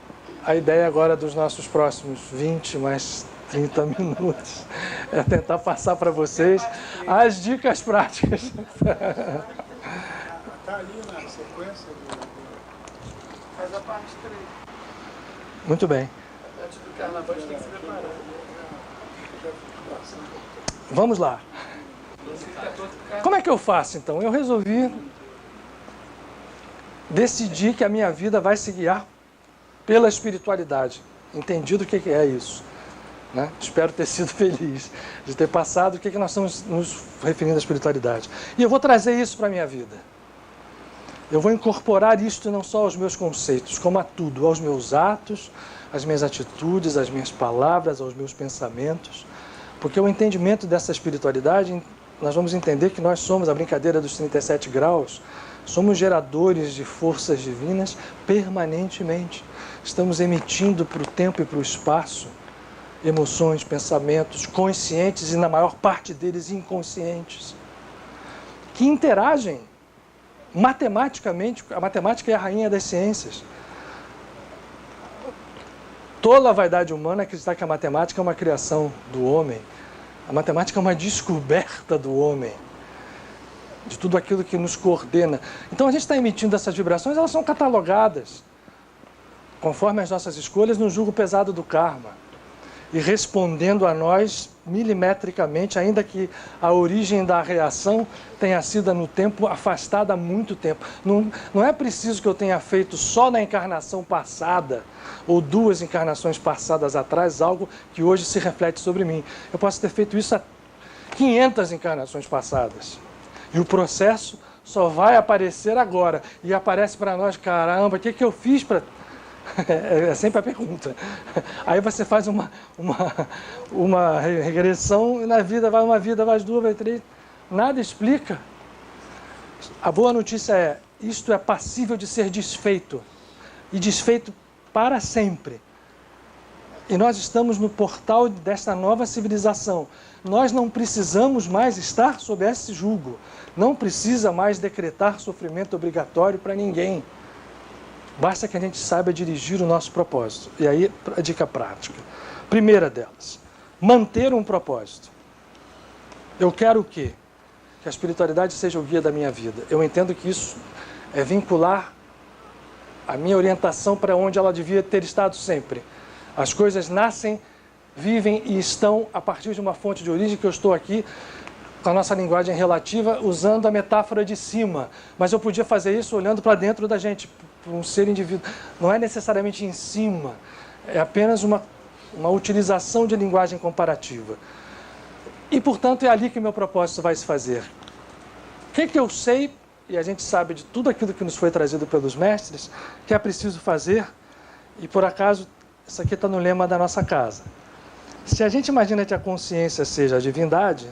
a ideia agora dos nossos próximos 20 mais 30 minutos é tentar passar para vocês as dicas práticas. Está ali na sequência Faz a parte 3. Muito bem. Antes do carnaval a gente tem que se preparar. Vamos lá. Como é que eu faço, então? Eu resolvi decidir que a minha vida vai se guiar pela espiritualidade. Entendido o que é isso. Né? Espero ter sido feliz de ter passado o que nós estamos nos referindo à espiritualidade. E eu vou trazer isso para a minha vida. Eu vou incorporar isto não só aos meus conceitos, como a tudo, aos meus atos, às minhas atitudes, às minhas palavras, aos meus pensamentos. Porque o entendimento dessa espiritualidade, nós vamos entender que nós somos, a brincadeira dos 37 graus, somos geradores de forças divinas permanentemente. Estamos emitindo para o tempo e para o espaço emoções, pensamentos conscientes e, na maior parte deles, inconscientes, que interagem matematicamente. A matemática é a rainha das ciências. Tola a vaidade humana acreditar que a matemática é uma criação do homem. A matemática é uma descoberta do homem, de tudo aquilo que nos coordena. Então a gente está emitindo essas vibrações, elas são catalogadas, conforme as nossas escolhas, no jugo pesado do karma. E respondendo a nós milimetricamente, ainda que a origem da reação tenha sido no tempo afastada há muito tempo. Não é preciso que eu tenha feito só na encarnação passada, ou 2 encarnações passadas atrás, algo que hoje se reflete sobre mim. Eu posso ter feito isso há 500 encarnações passadas. E o processo só vai aparecer agora. E aparece para nós, caramba, o que eu fiz para... É sempre a pergunta. Aí você faz uma regressão e na vida vai uma vida, vai 2, vai 3. Nada explica. A boa notícia é, isto é passível de ser desfeito. E desfeito para sempre. E nós estamos no portal desta nova civilização. Nós não precisamos mais estar sob esse jugo. Não precisa mais decretar sofrimento obrigatório para ninguém. Basta que a gente saiba dirigir o nosso propósito. E aí, a dica prática. Primeira delas, manter um propósito. Eu quero o quê? Que a espiritualidade seja o guia da minha vida. Eu entendo que isso é vincular a minha orientação para onde ela devia ter estado sempre. As coisas nascem, vivem e estão a partir de uma fonte de origem que eu estou aqui, com a nossa linguagem relativa, usando a metáfora de cima. Mas eu podia fazer isso olhando para dentro da gente, para um ser indivíduo. Não é necessariamente em cima, é apenas uma utilização de linguagem comparativa. E, portanto, é ali que o meu propósito vai se fazer. O que eu sei, e a gente sabe de tudo aquilo que nos foi trazido pelos mestres, que é preciso fazer, e por acaso, isso aqui está no lema da nossa casa. Se a gente imagina que a consciência seja a divindade,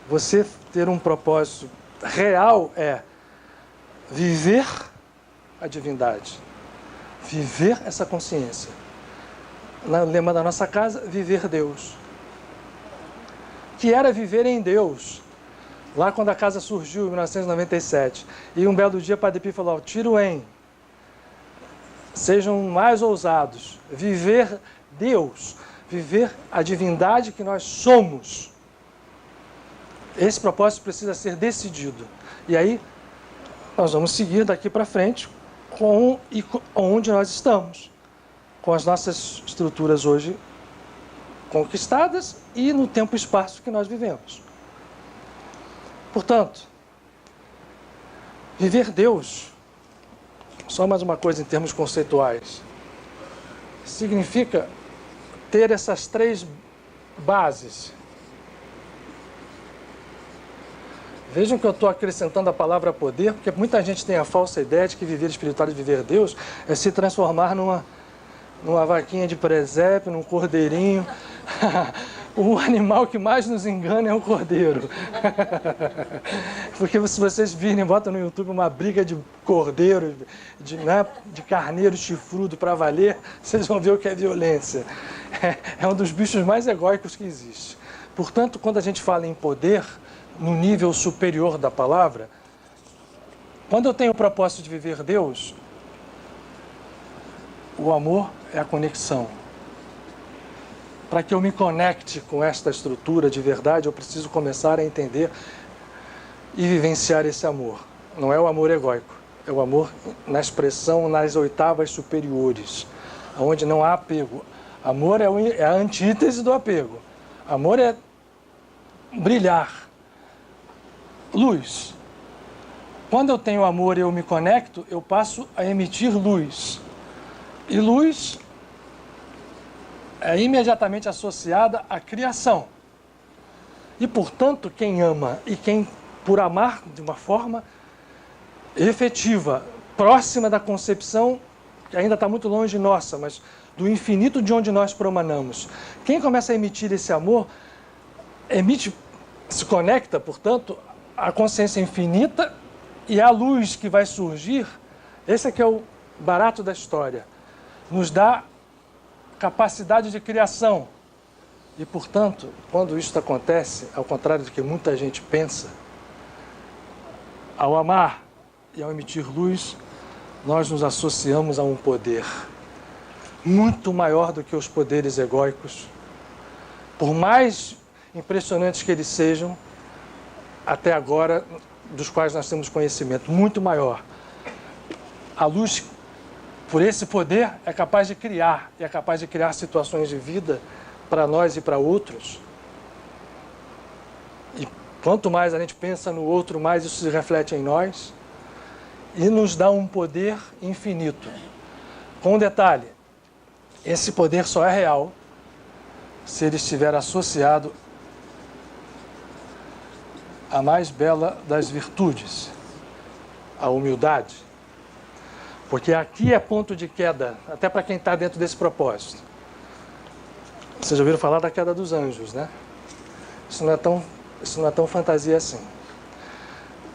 você ter um propósito real é viver a divindade, viver essa consciência. No lema da nossa casa, viver Deus. Que era viver em Deus. Lá quando a casa surgiu, em 1997. E um belo dia, Padre Pio falou, tira o em. Sejam mais ousados. Viver Deus. Viver a divindade que nós somos. Esse propósito precisa ser decidido. E aí, nós vamos seguir daqui para frente com onde nós estamos. Com as nossas estruturas hoje conquistadas e no tempo e espaço que nós vivemos. Portanto, viver Deus, só mais uma coisa em termos conceituais, significa ter essas 3 bases. Vejam que eu estou acrescentando a palavra poder, porque muita gente tem a falsa ideia de que viver espiritual e viver Deus é se transformar numa vaquinha de presépio, num cordeirinho. O animal que mais nos engana é o cordeiro. Porque se vocês virem, botam no YouTube uma briga de cordeiro, de carneiro chifrudo para valer, vocês vão ver o que é violência. É um dos bichos mais egóicos que existe. Portanto, quando a gente fala em poder, no nível superior da palavra, quando eu tenho o propósito de viver Deus, o amor é a conexão. Para que eu me conecte com esta estrutura de verdade, eu preciso começar a entender e vivenciar esse amor. Não é o amor egóico, é o amor na expressão nas oitavas superiores, onde não há apego. Amor é a antítese do apego. Amor é brilhar. Luz. Quando eu tenho amor e eu me conecto, eu passo a emitir luz. E luz é imediatamente associada à criação. E, portanto, quem ama e quem, por amar de uma forma efetiva, próxima da concepção, que ainda está muito longe de nossa, mas do infinito de onde nós promanamos. Quem começa a emitir esse amor, se conecta, portanto, à consciência infinita e à luz que vai surgir. Esse é que é o barato da história. Nos dá capacidade de criação. E, portanto, quando isso acontece, ao contrário do que muita gente pensa, ao amar e ao emitir luz, nós nos associamos a um poder muito maior do que os poderes egóicos, por mais impressionantes que eles sejam, até agora, dos quais nós temos conhecimento, muito maior. A luz, por esse poder, é capaz de criar, e é capaz de criar situações de vida para nós e para outros. E quanto mais a gente pensa no outro, mais isso se reflete em nós e nos dá um poder infinito. Com um detalhe, esse poder só é real se ele estiver associado à mais bela das virtudes, a humildade. Porque aqui é ponto de queda, até para quem está dentro desse propósito. Vocês já ouviram falar da queda dos anjos, né? Isso não é tão fantasia assim.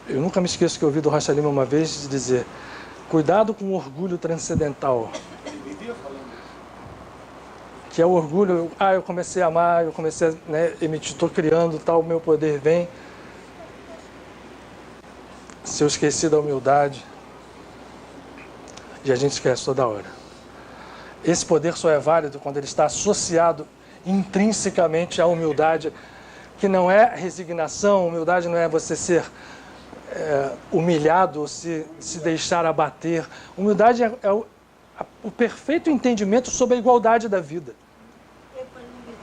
Eu nunca me esqueço que eu ouvi do Rocha Lima uma vez dizer: cuidado com o orgulho transcendental. Que é o orgulho, eu comecei a amar, eu comecei a emitir, estou criando, tal, o meu poder vem. Se eu esqueci da humildade, e a gente esquece toda hora. Esse poder só é válido quando ele está associado intrinsecamente à humildade, que não é resignação. Humildade não é você ser humilhado ou se deixar abater. Humildade é o perfeito entendimento sobre a igualdade da vida.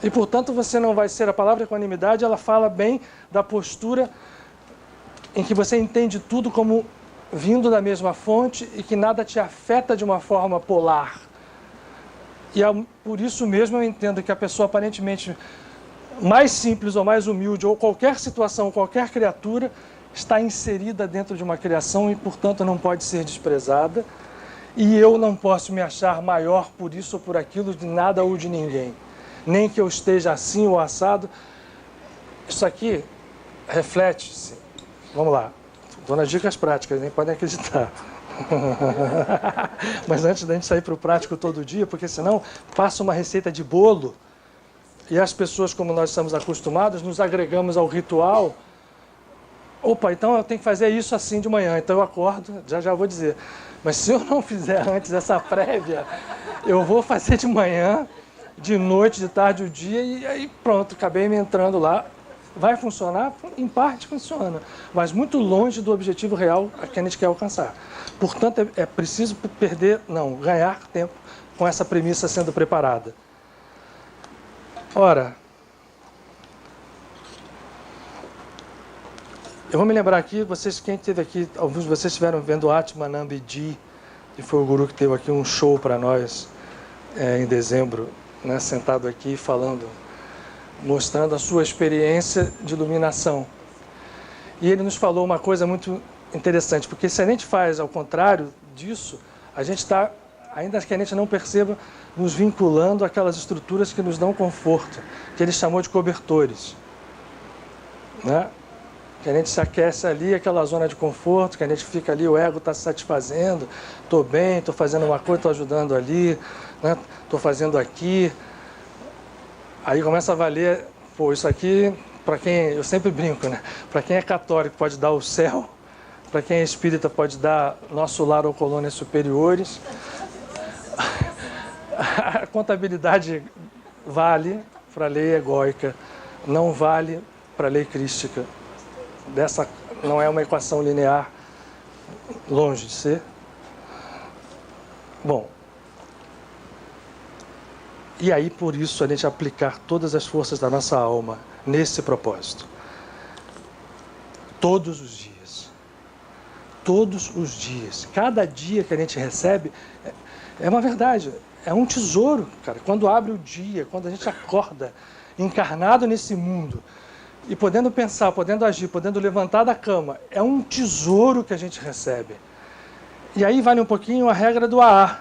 E, portanto, você não vai ser... A palavra equanimidade, ela fala bem da postura em que você entende tudo como vindo da mesma fonte e que nada te afeta de uma forma polar. E por isso mesmo eu entendo que a pessoa aparentemente mais simples ou mais humilde, ou qualquer situação, qualquer criatura, está inserida dentro de uma criação e, portanto, não pode ser desprezada. E eu não posso me achar maior por isso ou por aquilo, de nada ou de ninguém. Nem que eu esteja assim ou assado. Isso aqui reflete-se. Vamos lá. Estou nas dicas práticas, nem podem acreditar. Mas antes da gente sair para o prático todo dia, porque senão passa uma receita de bolo e as pessoas, como nós estamos acostumados, nos agregamos ao ritual. Opa, então eu tenho que fazer isso assim de manhã, então eu acordo, já vou dizer. Mas se eu não fizer antes essa prévia, eu vou fazer de manhã, de noite, de tarde, o dia, e aí pronto, acabei me entrando lá. Vai funcionar? Em parte funciona, mas muito longe do objetivo real que a gente quer alcançar. Portanto, é preciso ganhar tempo com essa premissa sendo preparada. Ora, eu vou me lembrar aqui, quem esteve aqui, alguns de vocês estiveram vendo o Atmanambiji, que foi o guru que teve aqui um show para nós em dezembro, né, sentado aqui falando, mostrando a sua experiência de iluminação. E ele nos falou uma coisa muito interessante, porque se a gente faz ao contrário disso, a gente está, ainda que a gente não perceba, nos vinculando àquelas estruturas que nos dão conforto, que ele chamou de cobertores, né? Que a gente se aquece ali, aquela zona de conforto, que a gente fica ali, o ego está se satisfazendo, estou bem, estou fazendo uma coisa, estou ajudando ali, né? Estou fazendo aqui. Aí começa a valer, isso aqui, para quem, eu sempre brinco, né? Para quem é católico pode dar o céu, para quem é espírita pode dar nosso lar ou colônias superiores. A contabilidade vale para a lei egóica, não vale para a lei crística. Não é uma equação linear, longe de ser. Bom, e aí por isso a gente aplicar todas as forças da nossa alma nesse propósito. Todos os dias. Todos os dias. Cada dia que a gente recebe é uma verdade, é um tesouro, cara. Quando abre o dia, quando a gente acorda encarnado nesse mundo e podendo pensar, podendo agir, podendo levantar da cama, é um tesouro que a gente recebe. E aí vale um pouquinho a regra do AA.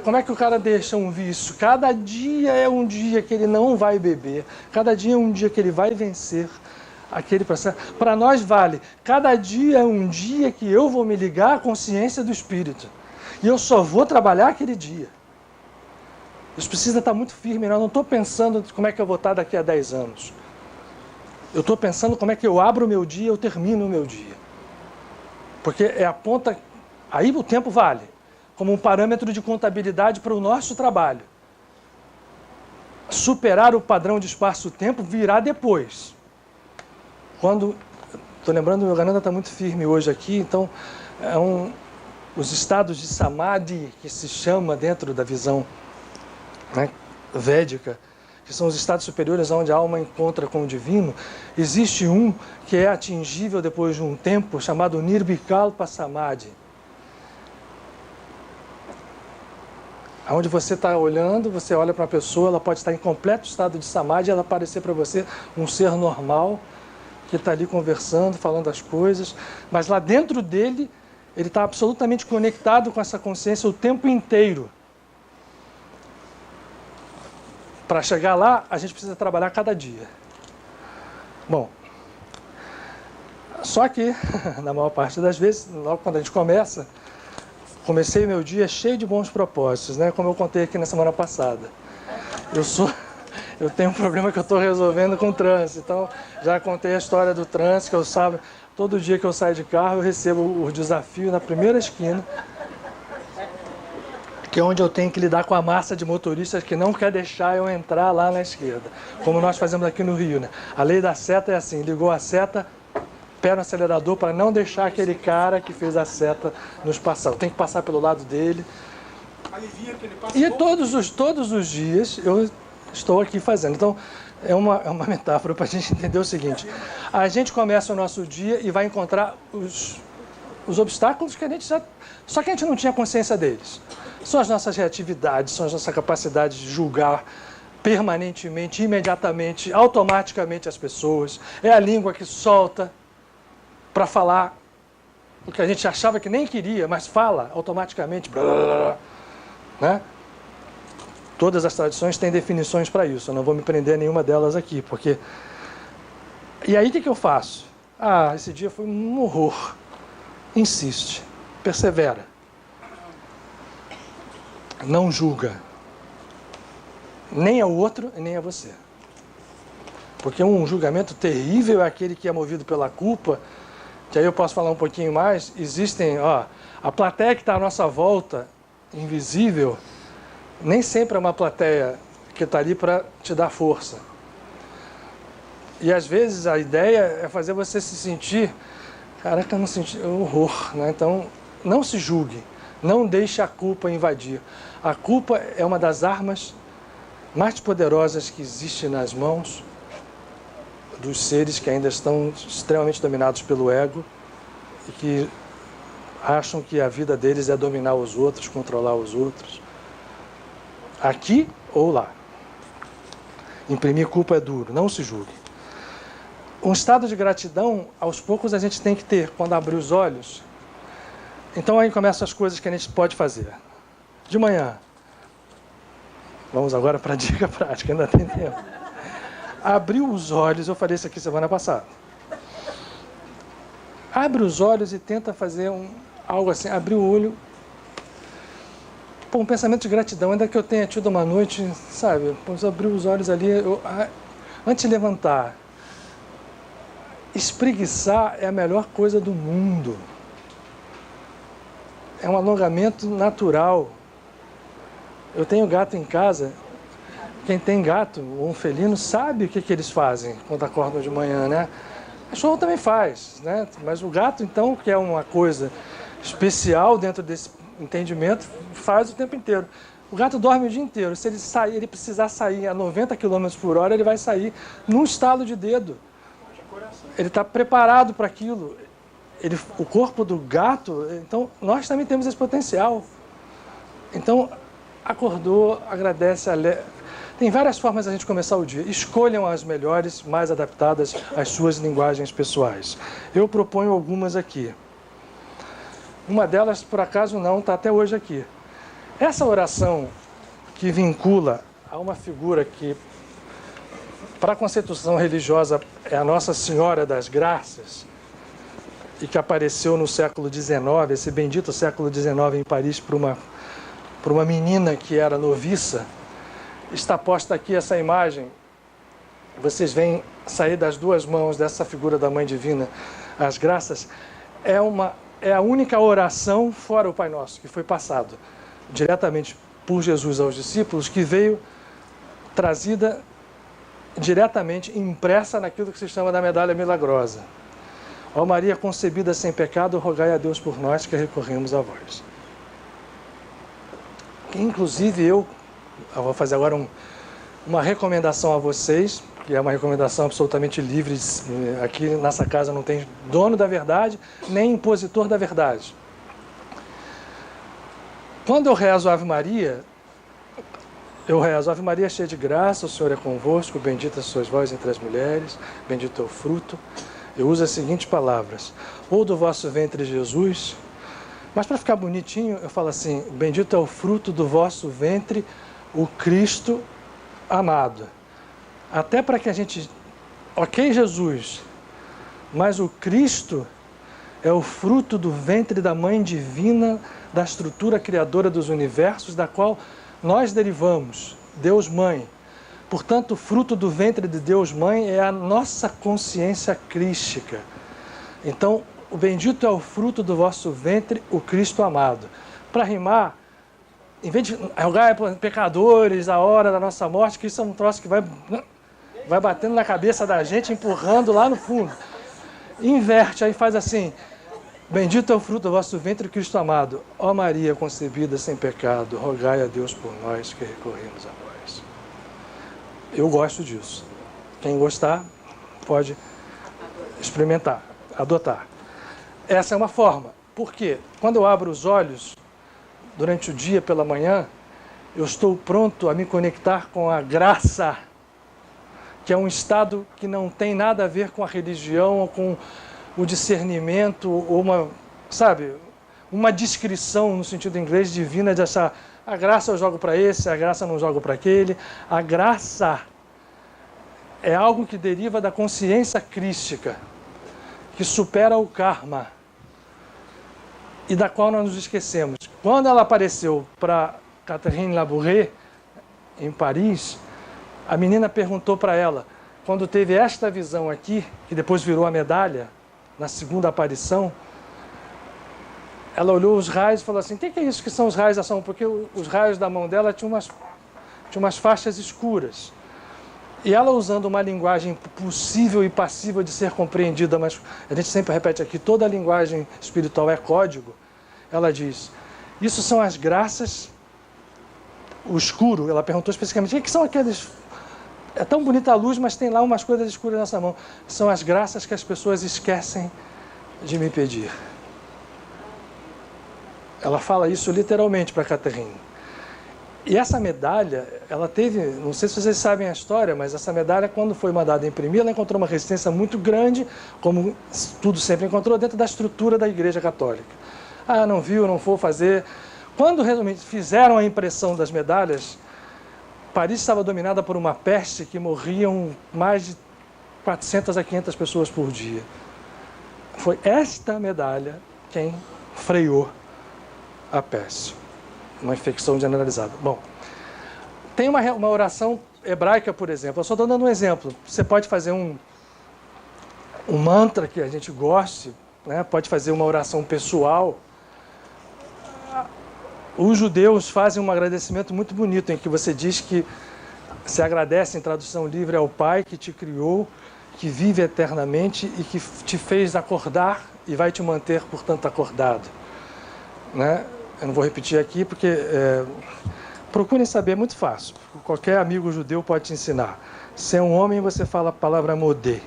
Como é que o cara deixa um vício? Cada dia é um dia que ele não vai beber. Cada dia é um dia que ele vai vencer aquele processo. Para nós vale. Cada dia é um dia que eu vou me ligar à consciência do Espírito. E eu só vou trabalhar aquele dia. Isso precisa estar muito firme. Eu não estou pensando como é que eu vou estar daqui a 10 anos. Eu estou pensando como é que eu abro o meu dia, eu termino o meu dia. Porque é a ponta... Aí o tempo vale. Como um parâmetro de contabilidade para o nosso trabalho. Superar o padrão de espaço-tempo virá depois. Quando... Estou lembrando, o Yogananda está muito firme hoje aqui, então os estados de Samadhi, que se chama dentro da visão, né, védica, que são os estados superiores onde a alma encontra com o divino, existe um que é atingível depois de um tempo, chamado Nirvikalpa Samadhi. Onde você está olhando, você olha para uma pessoa, ela pode estar em completo estado de Samadhi, ela parecer para você um ser normal, que está ali conversando, falando as coisas, mas lá dentro dele, ele está absolutamente conectado com essa consciência o tempo inteiro. Para chegar lá, a gente precisa trabalhar cada dia. Bom, só que, na maior parte das vezes, logo quando a gente comecei meu dia cheio de bons propósitos, né? Como eu contei aqui na semana passada. Eu tenho um problema que eu estou resolvendo com o trânsito, então já contei a história do trânsito, que eu sabe, todo dia que eu saio de carro eu recebo o desafio na primeira esquina, que é onde eu tenho que lidar com a massa de motoristas que não quer deixar eu entrar lá na esquerda, como nós fazemos aqui no Rio, né? A lei da seta é assim, ligou a seta, pé no acelerador para não deixar aquele cara que fez a seta nos passar. Eu tenho que passar pelo lado dele. Alivia que ele passa. E todos os dias eu estou aqui fazendo. Então, é uma metáfora para a gente entender o seguinte. A gente começa o nosso dia e vai encontrar os obstáculos que a gente já... Só que a gente não tinha consciência deles. São as nossas reatividades, são as nossas capacidades de julgar permanentemente, imediatamente, automaticamente as pessoas. É a língua que solta para falar o que a gente achava que nem queria, mas fala automaticamente. Blá, blá, blá, né? Todas as tradições têm definições para isso. Eu não vou me prender a nenhuma delas aqui, porque... E aí o que eu faço? Esse dia foi um horror. Insiste, persevera. Não julga. Nem ao outro e nem a você. Porque um julgamento terrível é aquele que é movido pela culpa, que aí eu posso falar um pouquinho mais. Existem, a plateia que está à nossa volta, invisível, nem sempre é uma plateia que está ali para te dar força. E às vezes a ideia é fazer você se sentir, caraca, eu não senti horror, né? Então, não se julgue, não deixe a culpa invadir. A culpa é uma das armas mais poderosas que existe nas mãos dos seres que ainda estão extremamente dominados pelo ego e que acham que a vida deles é dominar os outros, controlar os outros. Aqui ou lá. Imprimir culpa é duro, não se julgue. Um estado de gratidão, aos poucos a gente tem que ter, quando abrir os olhos. Então aí começam as coisas que a gente pode fazer. De manhã. Vamos agora para a dica prática, ainda tem tempo. Abriu os olhos, eu falei isso aqui semana passada. Abre os olhos e tenta fazer algo assim, abrir o olho. Um pensamento de gratidão, ainda que eu tenha tido uma noite, sabe, abrir os olhos ali, antes de levantar. Espreguiçar é a melhor coisa do mundo. É um alongamento natural. Eu tenho gato em casa. Quem tem gato ou um felino sabe o que eles fazem quando acordam de manhã, né? O cachorro também faz, né? Mas o gato, então, que é uma coisa especial dentro desse entendimento, faz o tempo inteiro. O gato dorme o dia inteiro. Se ele sair, ele precisar sair a 90 km por hora, ele vai sair num estalo de dedo. Ele está preparado para aquilo. O corpo do gato, então, nós também temos esse potencial. Então, acordou, agradece, tem várias formas de a gente começar o dia. Escolham as melhores, mais adaptadas às suas linguagens pessoais. Eu proponho algumas aqui. Uma delas, por acaso, não, está até hoje aqui. Essa oração que vincula a uma figura que, para a conceituação religiosa, é a Nossa Senhora das Graças, e que apareceu no século XIX, esse bendito século XIX em Paris, por uma menina que era noviça. Está posta aqui essa imagem. Vocês veem sair das duas mãos dessa figura da Mãe Divina as graças. É a única oração, fora o Pai Nosso, que foi passado diretamente por Jesus aos discípulos, que veio trazida diretamente, impressa naquilo que se chama da medalha milagrosa. Ó Maria concebida sem pecado, rogai a Deus por nós que recorremos a vós. Inclusive eu vou fazer agora uma recomendação a vocês, que é uma recomendação absolutamente livre. Aqui nessa casa não tem dono da verdade, nem impositor da verdade. Quando eu rezo Ave Maria, Ave Maria cheia de graça, o Senhor é convosco, bendita sois vós entre as mulheres, bendito é o fruto. Eu uso as seguintes palavras: ou do vosso ventre Jesus, mas para ficar bonitinho eu falo assim: bendito é o fruto do vosso ventre, o Cristo amado. Até para que a gente... Ok, Jesus, mas o Cristo é o fruto do ventre da Mãe Divina, da estrutura criadora dos universos, da qual nós derivamos, Deus Mãe. Portanto, o fruto do ventre de Deus Mãe é a nossa consciência crística. Então, o bendito é o fruto do vosso ventre, o Cristo amado. Para rimar, em vez de rogar pecadores a hora da nossa morte, que isso é um troço que vai batendo na cabeça da gente, empurrando lá no fundo. Inverte, aí faz assim: bendito é o fruto do vosso ventre, Cristo amado. Ó Maria concebida sem pecado, rogai a Deus por nós que recorremos a vós. Eu gosto disso. Quem gostar, pode experimentar, adotar. Essa é uma forma. Por quê? Quando eu abro os olhos, durante o dia, pela manhã, eu estou pronto a me conectar com a graça, que é um estado que não tem nada a ver com a religião, ou com o discernimento, ou uma descrição, no sentido inglês, divina, de achar a graça eu jogo para esse, a graça eu não jogo para aquele. A graça é algo que deriva da consciência crística, que supera o karma, e da qual nós nos esquecemos. Quando ela apareceu para Catherine Labouré, em Paris, a menina perguntou para ela, quando teve esta visão aqui, que depois virou a medalha, na segunda aparição, ela olhou os raios e falou assim: o que é isso que são os raios da ação? Porque os raios da mão dela tinham umas faixas escuras. E ela, usando uma linguagem possível e passível de ser compreendida, mas a gente sempre repete aqui, toda a linguagem espiritual é código, ela diz: isso são as graças, o escuro. Ela perguntou especificamente: o que são aqueles... É tão bonita a luz, mas tem lá umas coisas escuras nessa mão. São as graças que as pessoas esquecem de me pedir. Ela fala isso literalmente para Catherine. E essa medalha, ela teve, não sei se vocês sabem a história, mas essa medalha, quando foi mandada imprimir, ela encontrou uma resistência muito grande, como tudo sempre encontrou, dentro da estrutura da Igreja Católica. Ah, não viu, não vou fazer. Quando realmente fizeram a impressão das medalhas, Paris estava dominada por uma peste que morriam mais de 400 a 500 pessoas por dia. Foi esta medalha quem freou a peste. Uma infecção generalizada. Bom, tem uma oração hebraica, por exemplo. Eu só estou dando um exemplo. Você pode fazer um mantra que a gente goste, né? Pode fazer uma oração pessoal. Os judeus fazem um agradecimento muito bonito, em que você diz que se agradece, em tradução livre, ao Pai que te criou, que vive eternamente e que te fez acordar e vai te manter, portanto, acordado. Né? Eu não vou repetir aqui porque procurem saber, é muito fácil. Qualquer amigo judeu pode te ensinar. Se é um homem, você fala a palavra modê.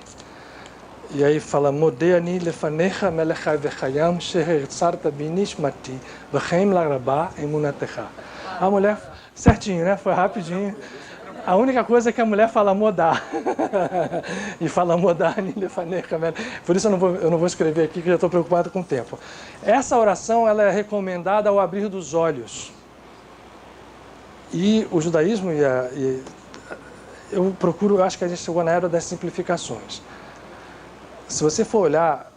E aí fala, modê ani lefanecha melechai vechayam sheherzarta binishmati v'cheim larabá emunatecha. A mulher, certinho, né? Foi rapidinho. A única coisa é que a mulher fala modá. E fala modá ani lefanecha. Por isso eu não vou escrever aqui, que já estou preocupado com o tempo. Essa oração ela é recomendada ao abrir dos olhos. E o judaísmo eu acho que a gente chegou na era das simplificações. Se você for olhar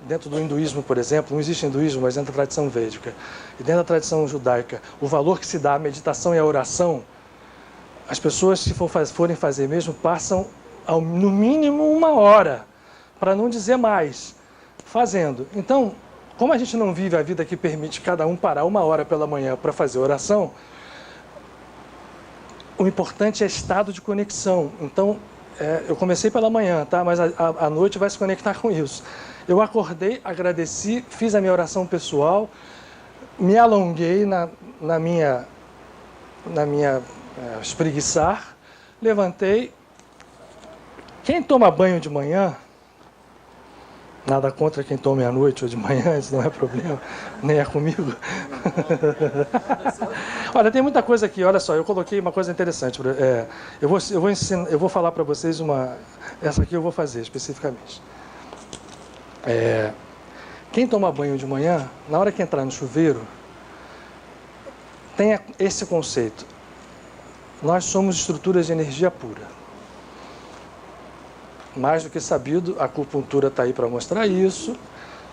dentro do hinduísmo, por exemplo, não existe hinduísmo, mas dentro da tradição védica e dentro da tradição judaica, o valor que se dá à meditação e à oração, as pessoas, se forem fazer mesmo, passam no mínimo 1 hora, para não dizer mais, fazendo. Então, como a gente não vive a vida que permite cada um parar 1 hora pela manhã para fazer oração, o importante é estado de conexão. Então, eu comecei pela manhã, tá? Mas a noite vai se conectar com isso. Eu acordei, agradeci, fiz a minha oração pessoal, me alonguei na minha espreguiçar, levantei. Quem toma banho de manhã, nada contra quem tome à noite ou de manhã, isso não é problema, nem é comigo. Olha, tem muita coisa aqui, olha só, eu coloquei uma coisa interessante. Eu vou falar para vocês essa aqui eu vou fazer especificamente. Quem toma banho de manhã, na hora que entrar no chuveiro, tenha esse conceito. Nós somos estruturas de energia pura. Mais do que sabido, a acupuntura está aí para mostrar isso,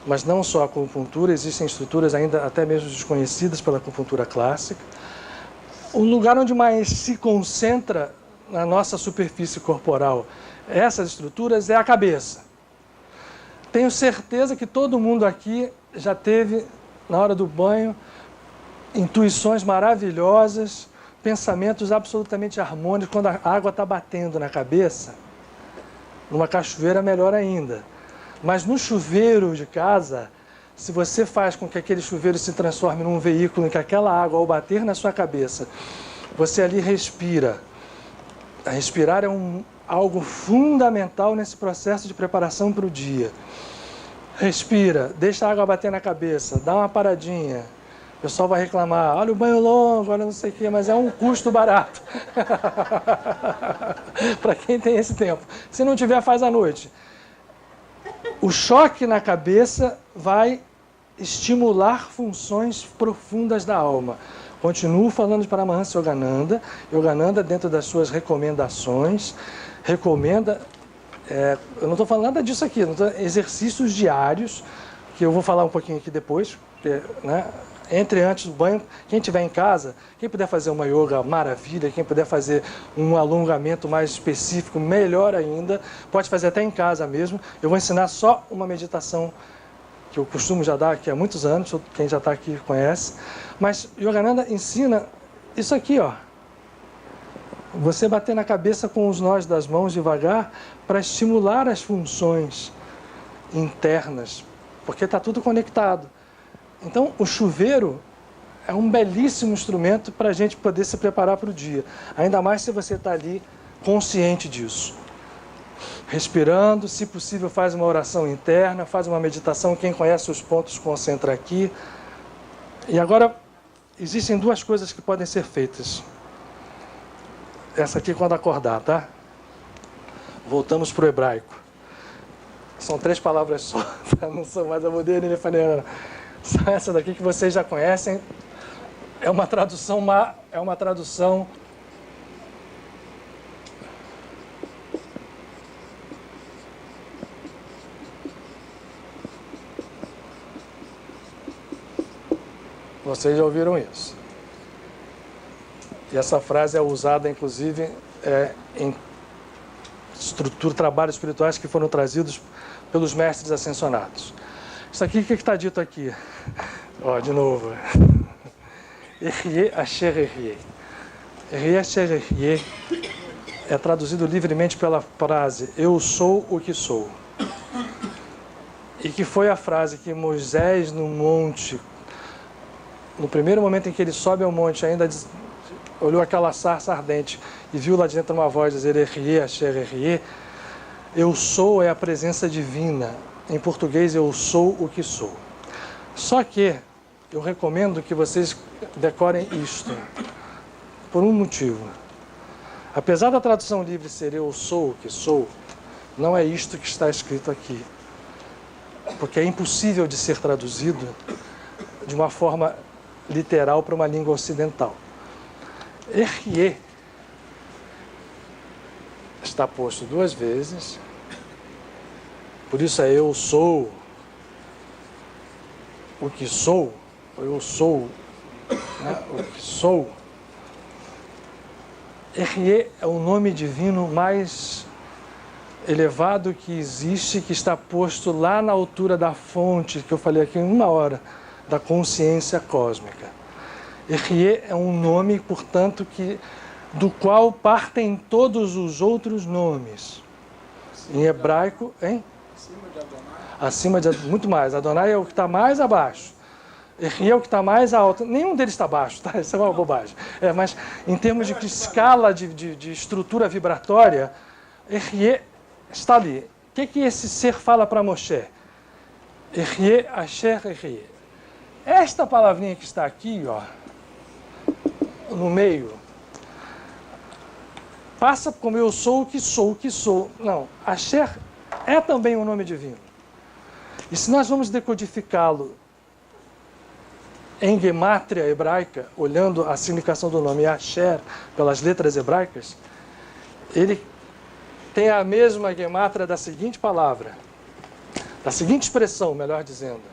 mas não só a acupuntura, existem estruturas ainda até mesmo desconhecidas pela acupuntura clássica. O lugar onde mais se concentra na nossa superfície corporal essas estruturas é a cabeça. Tenho certeza que todo mundo aqui já teve, na hora do banho, intuições maravilhosas, pensamentos absolutamente harmônicos quando a água está batendo na cabeça. Numa cachoeira, melhor ainda. Mas no chuveiro de casa, se você faz com que aquele chuveiro se transforme num veículo em que aquela água, ao bater na sua cabeça, você ali respira. Respirar é algo fundamental nesse processo de preparação para o dia. Respira, deixa a água bater na cabeça, dá uma paradinha. O pessoal vai reclamar, olha o banho longo, olha não sei o quê, mas é um custo barato. Para quem tem esse tempo. Se não tiver, faz à noite. O choque na cabeça vai estimular funções profundas da alma. Continuo falando de Paramahansa Yogananda. Yogananda, dentro das suas recomendações, recomenda... eu não estou falando nada disso aqui, exercícios diários, que eu vou falar um pouquinho aqui depois, porque, né? Entre antes do banho, quem estiver em casa, quem puder fazer uma yoga, maravilha, quem puder fazer um alongamento mais específico, melhor ainda, pode fazer até em casa mesmo. Eu vou ensinar só uma meditação que eu costumo já dar aqui há muitos anos, quem já está aqui conhece, mas Yogananda ensina isso aqui, ó. Você bater na cabeça com os nós das mãos devagar para estimular as funções internas, porque está tudo conectado. Então, o chuveiro é um belíssimo instrumento para a gente poder se preparar para o dia. Ainda mais se você está ali consciente disso. Respirando, se possível faz uma oração interna, faz uma meditação. Quem conhece os pontos, concentra aqui. E agora, existem 2 coisas que podem ser feitas. Essa aqui quando acordar, tá? Voltamos para o hebraico. São 3 palavras só, tá? Não são mais a modelo nem faneira. São essa daqui que vocês já conhecem. É uma tradução. Vocês já ouviram isso. E essa frase é usada, inclusive, em trabalhos espirituais que foram trazidos pelos mestres ascensionados. Isso aqui, o que está dito aqui? Ó, de novo. Erie asher erie. Erie asher erie é traduzido livremente pela frase eu sou o que sou. E que foi a frase que Moisés no monte, no primeiro momento em que ele sobe ao monte, ainda olhou aquela sarça ardente e viu lá dentro uma voz dizer Erie, Asher, Erie. Eu sou é a presença divina. Em português, eu sou o que sou. Só que eu recomendo que vocês decorem isto, por um motivo. Apesar da tradução livre ser eu sou o que sou, não é isto que está escrito aqui. Porque é impossível de ser traduzido de uma forma literal para uma língua ocidental. Erie está posto 2 vezes, por isso é eu sou o que sou, eu sou, né, o que sou. Erie é o nome divino mais elevado que existe, que está posto lá na altura da fonte, que eu falei aqui em 1 hora, da consciência cósmica. Erie é um nome, portanto, do qual partem todos os outros nomes. Em hebraico, hein? Acima de Adonai. Muito mais. Adonai é o que está mais abaixo. Erie é o que está mais alto. Nenhum deles está abaixo, tá? Isso é uma bobagem. Mas em termos de escala de estrutura vibratória, Erie está ali. O que esse ser fala para Moshe? Erie, Asher, Erie. Esta palavrinha que está aqui, ó, no meio, passa como eu sou o que sou, o que sou. Não, Asher é também um nome divino. E se nós vamos decodificá-lo em gemátria hebraica, olhando a significação do nome Asher pelas letras hebraicas, ele tem a mesma gemátria da seguinte palavra, da seguinte expressão, melhor dizendo.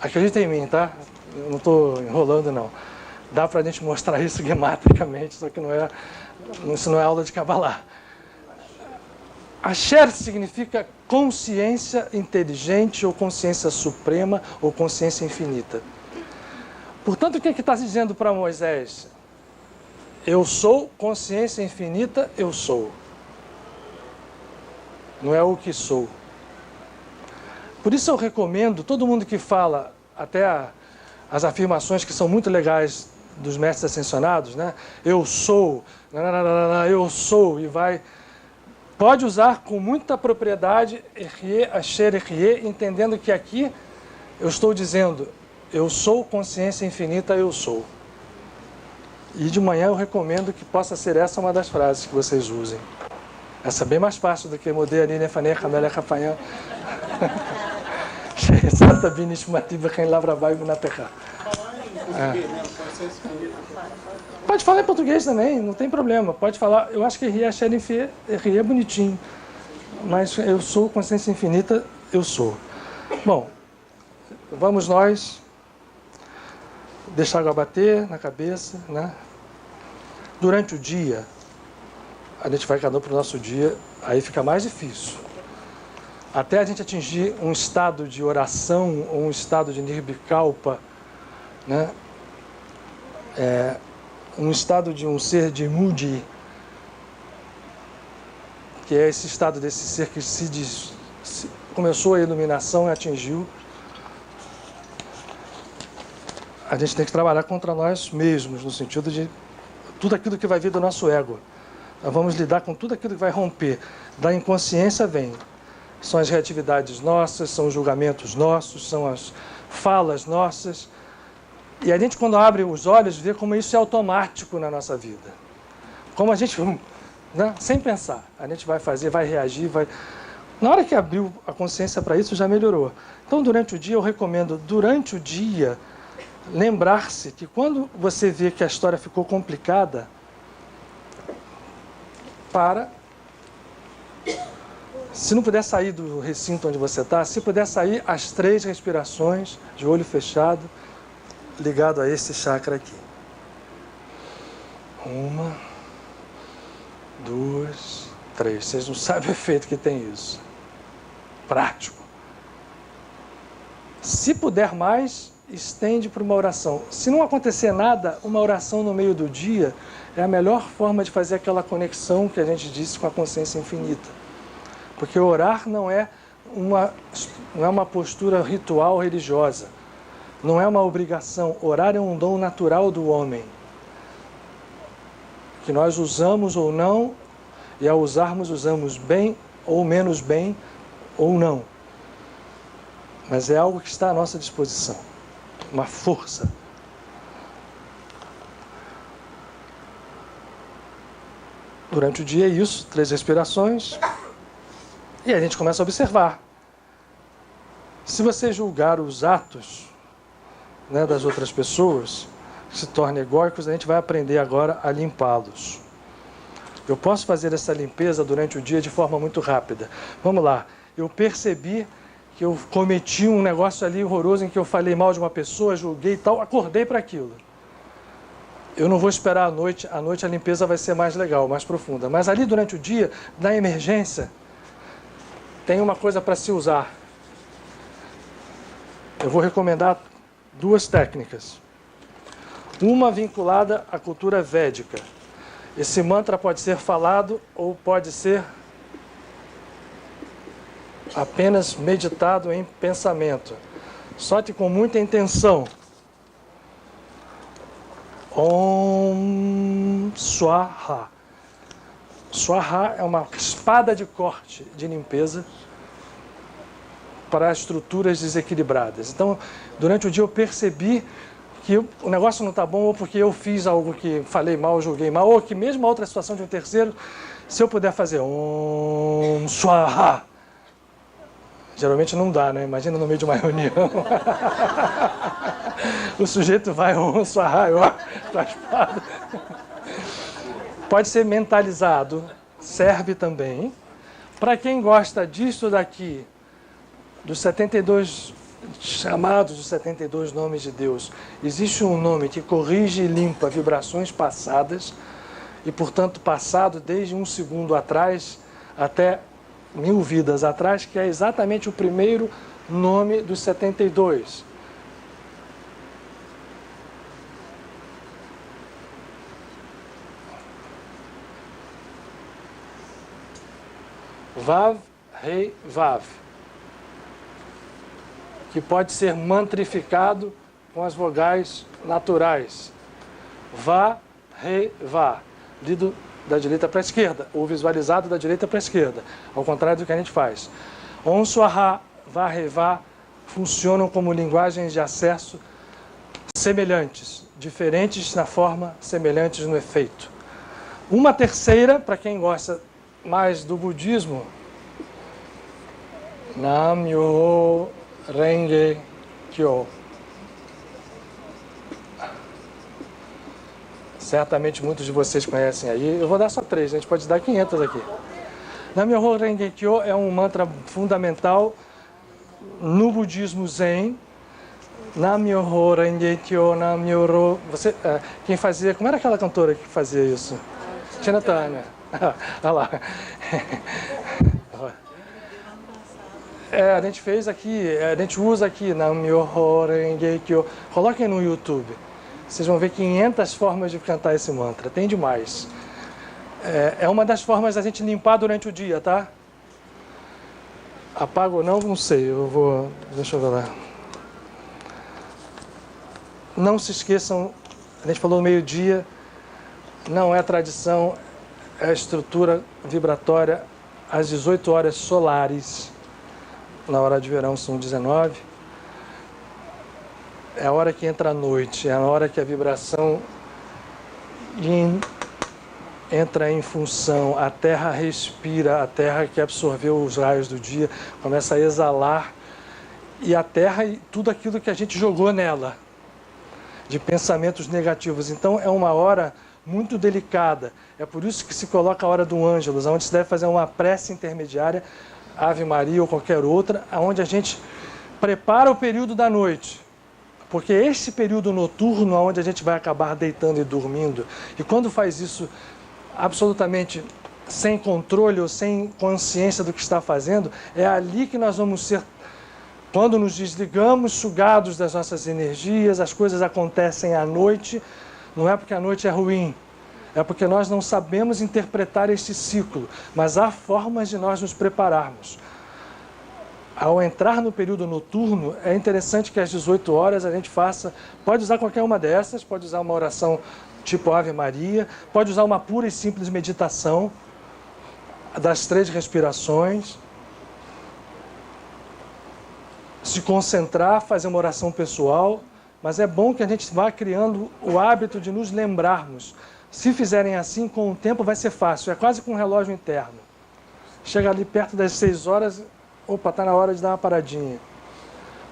Acredita em mim, tá? Eu não estou enrolando, não. Dá para a gente mostrar isso gematricamente, só que isso não é aula de Kabbalah. Asher significa consciência inteligente, ou consciência suprema, ou consciência infinita. Portanto, o que está dizendo para Moisés? Eu sou consciência infinita, eu sou. Não é o que sou. Por isso eu recomendo, todo mundo que fala, até as afirmações que são muito legais dos mestres ascensionados, né? Eu sou, eu sou, e vai... Pode usar com muita propriedade Erie, Asher, Erie, entendendo que aqui eu estou dizendo, eu sou consciência infinita, eu sou. E de manhã eu recomendo que possa ser essa uma das frases que vocês usem. Essa é bem mais fácil do que Modei Ani Nefanei Hamele Rafael. Pode falar em português também, não tem problema. Pode falar, eu acho que Erie, Asher, Erie é bonitinho. Mas eu sou consciência infinita, eu sou. Bom, vamos nós deixar a água bater na cabeça, né? Durante o dia, a gente vai cada um para o nosso dia, aí fica mais difícil. Até a gente atingir um estado de oração, ou um estado de nirbikalpa, né? Um estado de um ser de mudi, que é esse estado desse ser que começou a iluminação e atingiu. A gente tem que trabalhar contra nós mesmos, no sentido de tudo aquilo que vai vir do nosso ego. Nós vamos lidar com tudo aquilo que vai romper. Da inconsciência vem. São as reatividades nossas, são os julgamentos nossos, são as falas nossas. E a gente, quando abre os olhos, vê como isso é automático na nossa vida. Como a gente, né, sem pensar, a gente vai fazer, vai reagir, vai... Na hora que abriu a consciência para isso, já melhorou. Então, durante o dia, eu recomendo, durante o dia, lembrar-se que quando você vê que a história ficou complicada, se não puder sair do recinto onde você está, se puder sair as 3 respirações, de olho fechado, ligado a esse chakra aqui. 1, 2, 3. Vocês não sabem o efeito que tem isso. Prático. Se puder mais, estende para uma oração. Se não acontecer nada, uma oração no meio do dia é a melhor forma de fazer aquela conexão que a gente disse com a consciência infinita. Porque orar não é uma postura ritual religiosa. Não é uma obrigação. Orar é um dom natural do homem, que nós usamos ou não, e ao usamos bem ou menos bem ou não. Mas é algo que está à nossa disposição, uma força. Durante o dia é isso, 3 respirações, e a gente começa a observar. Se você julgar os atos, né, das outras pessoas, que se tornem egóicos, a gente vai aprender agora a limpá-los. Eu posso fazer essa limpeza durante o dia de forma muito rápida. Vamos lá, eu percebi que eu cometi um negócio ali horroroso em que eu falei mal de uma pessoa, julguei e tal, acordei para aquilo. Eu não vou esperar à noite a limpeza vai ser mais legal, mais profunda. Mas ali durante o dia, na emergência, tem uma coisa para se usar. Eu vou recomendar 2 técnicas. Uma vinculada à cultura védica. Esse mantra pode ser falado ou pode ser apenas meditado em pensamento. Só que com muita intenção. Om Swaha. Swaha é uma espada de corte de limpeza para estruturas desequilibradas. Então, durante o dia eu percebi que o negócio não está bom, ou porque eu fiz algo que falei mal, julguei mal, ou que mesmo a outra situação de um terceiro, se eu puder fazer Om Swaha. Geralmente não dá, né? Imagina no meio de uma reunião. O sujeito vai Om Swaha com a espada. Pode ser mentalizado, serve também. Para quem gosta disso daqui, dos 72 chamados, dos 72 nomes de Deus, existe um nome que corrige e limpa vibrações passadas, e portanto passado desde 1 segundo atrás até 1000 vidas atrás, que é exatamente o primeiro nome dos 72. Vav, Rei, Vav, que pode ser mantrificado com as vogais naturais. Vá, Rei, Vá, lido da direita para a esquerda, ou visualizado da direita para a esquerda, ao contrário do que a gente faz. Om Swaha, Vá, Rei, Vá funcionam como linguagens de acesso semelhantes, diferentes na forma, semelhantes no efeito. Uma terceira, para quem gosta mais do budismo, Nam-myoho Renge Kyo. Certamente muitos de vocês conhecem aí. Eu vou dar só 3, a gente pode dar 500 aqui. Nam-myoho Renge Kyo é um mantra fundamental no budismo Zen. Nam-myoho Renge Kyo, Nam-myoho... Quem fazia... Como era aquela cantora que fazia isso? Tina Turner. Olha lá. A gente fez aqui, a gente usa aqui Nam-myoho Renge Kyo. Coloquem no YouTube. Vocês vão ver 500 formas de cantar esse mantra. Tem demais. É uma das formas da gente limpar durante o dia, tá? Apago ou não, não sei. Deixa eu ver lá. Não se esqueçam, a gente falou meio-dia, não é tradição, é a estrutura vibratória às 18 horas solares. Na hora de verão são 19. É a hora que entra a noite, é a hora que a vibração entra em função, a Terra respira, a Terra que absorveu os raios do dia começa a exalar, e a Terra e tudo aquilo que a gente jogou nela, de pensamentos negativos. Então é uma hora muito delicada, é por isso que se coloca a hora do Ângelus, onde se deve fazer uma prece intermediária, Ave Maria ou qualquer outra, onde a gente prepara o período da noite. Porque esse período noturno é onde a gente vai acabar deitando e dormindo. E quando faz isso absolutamente sem controle ou sem consciência do que está fazendo, é ali que nós vamos ser, quando nos desligamos, sugados das nossas energias, as coisas acontecem à noite, não é porque a noite é ruim, é porque nós não sabemos interpretar este ciclo, mas há formas de nós nos prepararmos. Ao entrar no período noturno, é interessante que às 18 horas a gente faça, pode usar qualquer uma dessas, pode usar uma oração tipo Ave Maria, pode usar uma pura e simples meditação das 3 respirações, se concentrar, fazer uma oração pessoal, mas é bom que a gente vá criando o hábito de nos lembrarmos. Se fizerem assim, com o tempo vai ser fácil, é quase com um relógio interno. Chega ali perto das 6 horas, opa, está na hora de dar uma paradinha.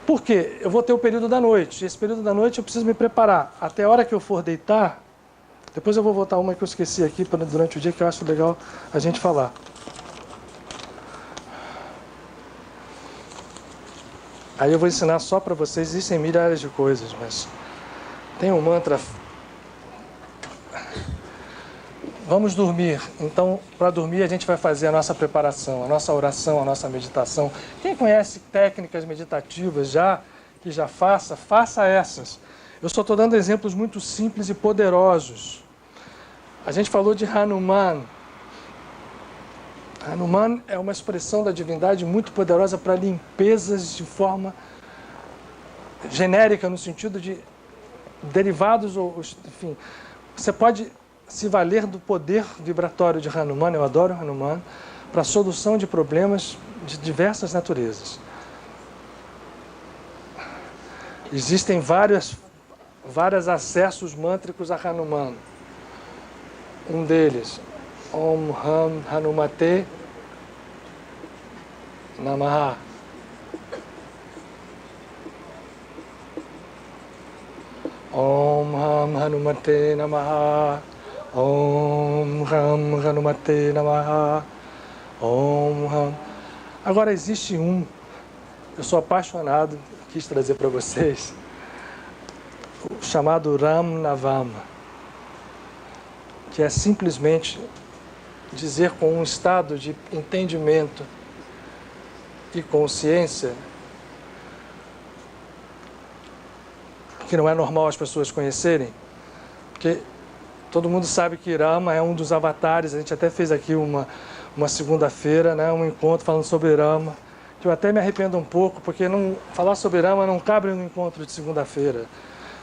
Por quê? Eu vou ter o período da noite, esse período da noite eu preciso me preparar. Até a hora que eu for deitar, depois eu vou voltar uma que eu esqueci aqui durante o dia, que eu acho legal a gente falar. Aí eu vou ensinar só para vocês, existem milhares de coisas, mas tem um mantra. Vamos dormir. Então, para dormir, a gente vai fazer a nossa preparação, a nossa oração, a nossa meditação. Quem conhece técnicas meditativas que já faça essas. Eu só estou dando exemplos muito simples e poderosos. A gente falou de Hanuman. Hanuman é uma expressão da divindade muito poderosa para limpezas de forma genérica, no sentido de derivados, ou enfim. Você pode se valer do poder vibratório de Hanuman, eu adoro Hanuman, para a solução de problemas de diversas naturezas. Existem vários acessos mântricos a Hanuman. Um deles, Om Ham Hanumate Namaha. Om Ham Hanumate Namaha. Om Ham Hanumate Namaha. Om Ham. Agora existe eu sou apaixonado, quis trazer para vocês, o chamado Ram Navama, que é simplesmente dizer com um estado de entendimento e consciência que não é normal as pessoas conhecerem, porque todo mundo sabe que Rama é um dos avatares. A gente até fez aqui uma segunda-feira, né, um encontro falando sobre Rama, que eu até me arrependo um pouco, porque falar sobre Rama não cabe no encontro de segunda-feira.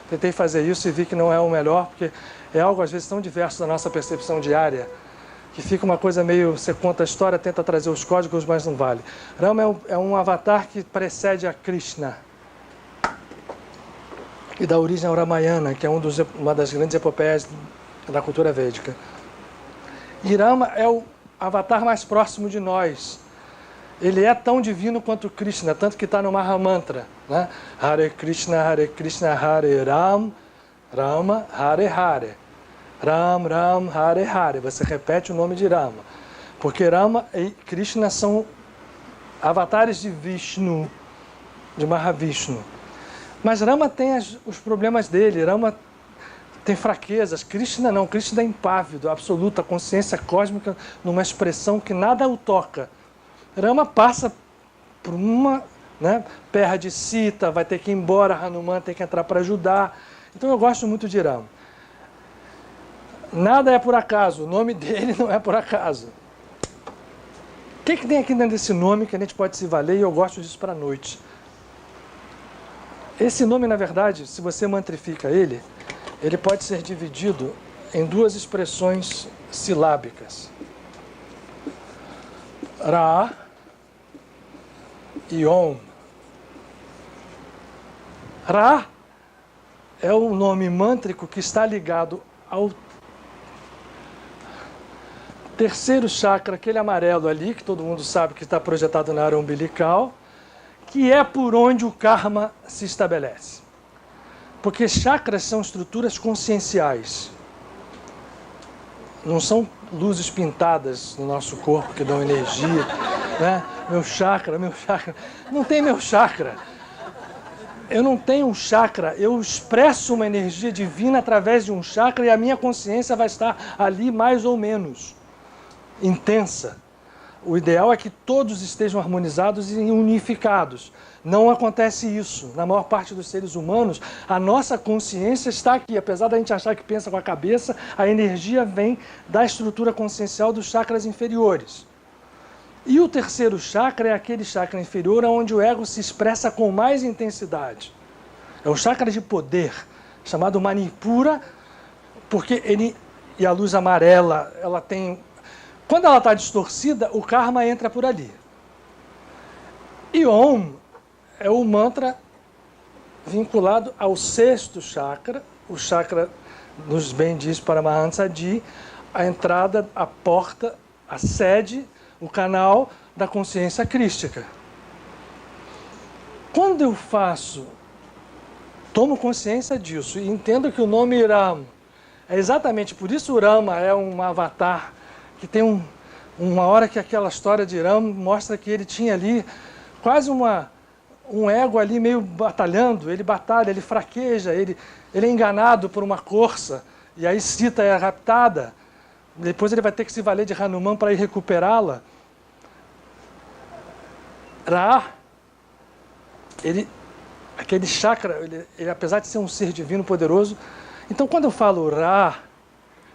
Tentei fazer isso e vi que não é o melhor, porque é algo às vezes tão diverso da nossa percepção diária, que fica uma coisa meio, você conta a história, tenta trazer os códigos, mas não vale. Rama é um avatar que precede a Krishna, e dá origem ao Ramayana, que é uma das grandes epopeias da cultura védica. E Rama é o avatar mais próximo de nós. Ele é tão divino quanto Krishna, tanto que está no Mahamantra, né? Hare Krishna, Hare Ram, Rama, Hare Hare. Ram, Ram, Hare Hare. Você repete o nome de Rama. Porque Rama e Krishna são avatares de Vishnu, de Mahavishnu. Mas Rama tem os problemas dele, Rama tem fraquezas. Krishna não, Krishna é impávido, absoluta, consciência cósmica numa expressão que nada o toca. Rama passa por uma perra de Sita, vai ter que ir embora, Hanuman tem que entrar para ajudar. Então eu gosto muito de Rama. Nada é por acaso, o nome dele não é por acaso. O que tem aqui dentro desse nome que a gente pode se valer, e eu gosto disso para a noite? Esse nome, na verdade, se você mantrifica ele pode ser dividido em 2 expressões silábicas. Ra e Om. Ra é o nome mântrico que está ligado ao terceiro chakra, aquele amarelo ali, que todo mundo sabe que está projetado na área umbilical, que é por onde o karma se estabelece. Porque chakras são estruturas conscienciais. Não são luzes pintadas no nosso corpo que dão energia, né? Meu chakra. Não tem meu chakra. Eu não tenho um chakra. Eu expresso uma energia divina através de um chakra e a minha consciência vai estar ali mais ou menos. intensa. O ideal é que todos estejam harmonizados e unificados. Não acontece isso. Na maior parte dos seres humanos, a nossa consciência está aqui. Apesar da gente achar que pensa com a cabeça, a energia vem da estrutura consciencial dos chakras inferiores. E o terceiro chakra é aquele chakra inferior onde o ego se expressa com mais intensidade. É o chakra de poder, chamado Manipura, porque ele, e a luz amarela, ela tem... Quando ela está distorcida, o karma entra por ali. E Om é o mantra vinculado ao sexto chakra, o chakra nos bem diz para Mahansadi, a entrada, a porta, a sede, o canal da consciência crística. Quando eu tomo consciência disso e entendo que o nome Ram é exatamente por isso o Rama é um avatar que tem uma hora que aquela história de Ram mostra que ele tinha ali quase um ego ali meio batalhando, ele batalha, ele fraqueja, ele é enganado por uma corça, e aí Sita é raptada, depois ele vai ter que se valer de Hanuman para ir recuperá-la. Ra, aquele chakra, ele apesar de ser um ser divino poderoso, então quando eu falo Ra,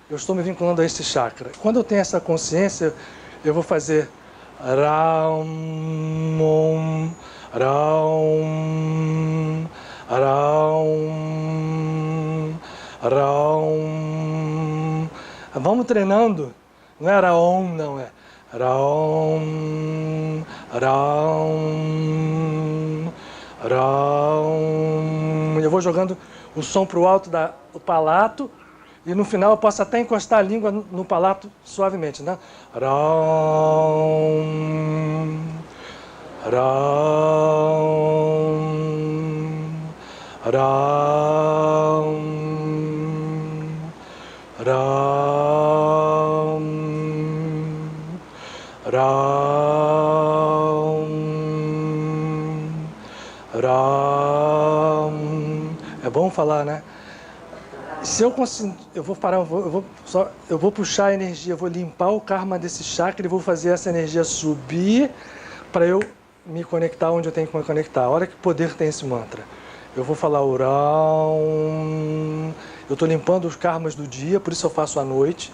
eu estou me vinculando a esse chakra. Quando eu tenho essa consciência, eu vou fazer Ram, Ram, Ram, Ram. Vamos treinando. Não é Raum, não, é Raum, Raum, Raum. Eu vou jogando o som para o alto do palato e no final eu posso até encostar a língua no palato suavemente, né? Raum, Raum, Raum, Raum, Raum, Raum. É bom falar, né? Se eu conseguir, eu vou puxar a energia, eu vou limpar o karma desse chakra e vou fazer essa energia subir para eu me conectar onde eu tenho que me conectar. Olha que poder tem esse mantra. Eu vou falar Uram. Eu estou limpando os karmas do dia, por isso eu faço à noite.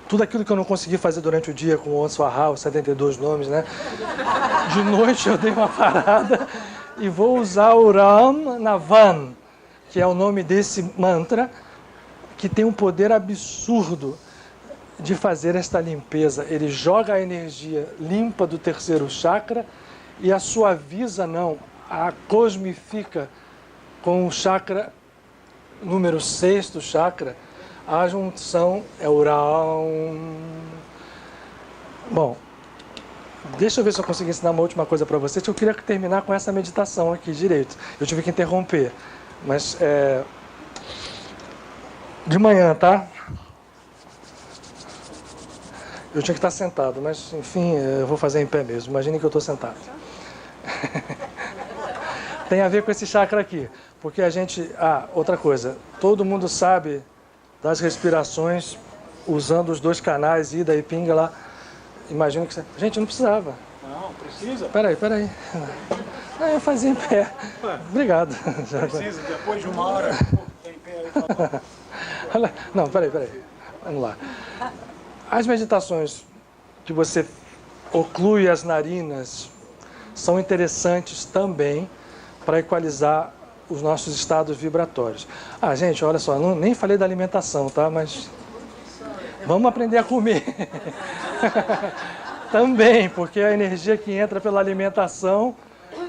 Tudo aquilo que eu não consegui fazer durante o dia com o Answahar, os 72 nomes, né? De noite eu dei uma parada e vou usar o Ram Navan, que é o nome desse mantra, que tem um poder absurdo de fazer esta limpeza. Ele joga a energia limpa do terceiro chakra e a suaviza, não, a cosmifica com o chakra número 6 chakra. A junção é o Raum. Bom, deixa eu ver se eu consigo ensinar uma última coisa para vocês. Eu queria terminar com essa meditação aqui direito. Eu tive que interromper, mas de manhã, tá? Eu tinha que estar sentado, mas enfim, eu vou fazer em pé mesmo. Imaginem que eu estou sentado. Tem a ver com esse chakra aqui, porque a gente... outra coisa, todo mundo sabe das respirações usando os 2 canais, Ida e Pingala. Imagino que... Gente, não precisava. Não, precisa. Peraí. Eu fazia em pé. Obrigado. Precisa, depois de 1 hora, tem pé aí. Não, peraí. Vamos lá. As meditações que você oclui as narinas são interessantes também para equalizar os nossos estados vibratórios. Gente, olha só, nem falei da alimentação, tá? Mas vamos aprender a comer. Também, porque a energia que entra pela alimentação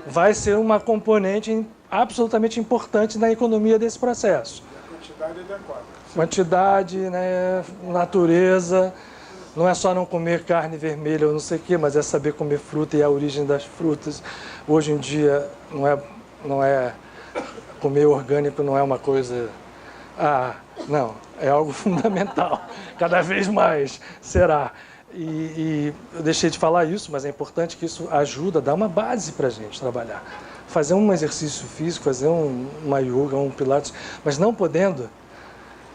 vai ser uma componente absolutamente importante na economia desse processo. Quantidade adequada. Quantidade, né, natureza, não é só não comer carne vermelha ou não sei o quê, mas é saber comer fruta e a origem das frutas. Hoje em dia não é comer orgânico, não é uma coisa... não, é algo fundamental, cada vez mais será. E eu deixei de falar isso, mas é importante que isso ajuda, dá uma base para a gente trabalhar. Fazer um exercício físico, fazer uma yoga, um pilates, mas não podendo,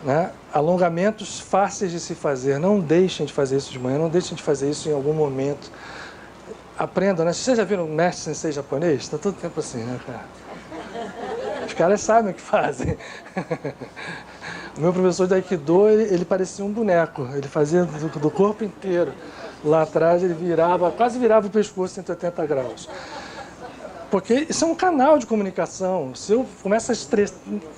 né? Alongamentos fáceis de se fazer. Não deixem de fazer isso de manhã, não deixem de fazer isso em algum momento. Aprendam, né? Vocês já viram o mestre sensei japonês? Está todo tempo assim, né, cara? Os caras sabem o que fazem. O meu professor de Aikido, ele parecia um boneco. Ele fazia do corpo inteiro. Lá atrás ele virava, quase virava o pescoço 180 graus. Porque isso é um canal de comunicação. Se eu começo a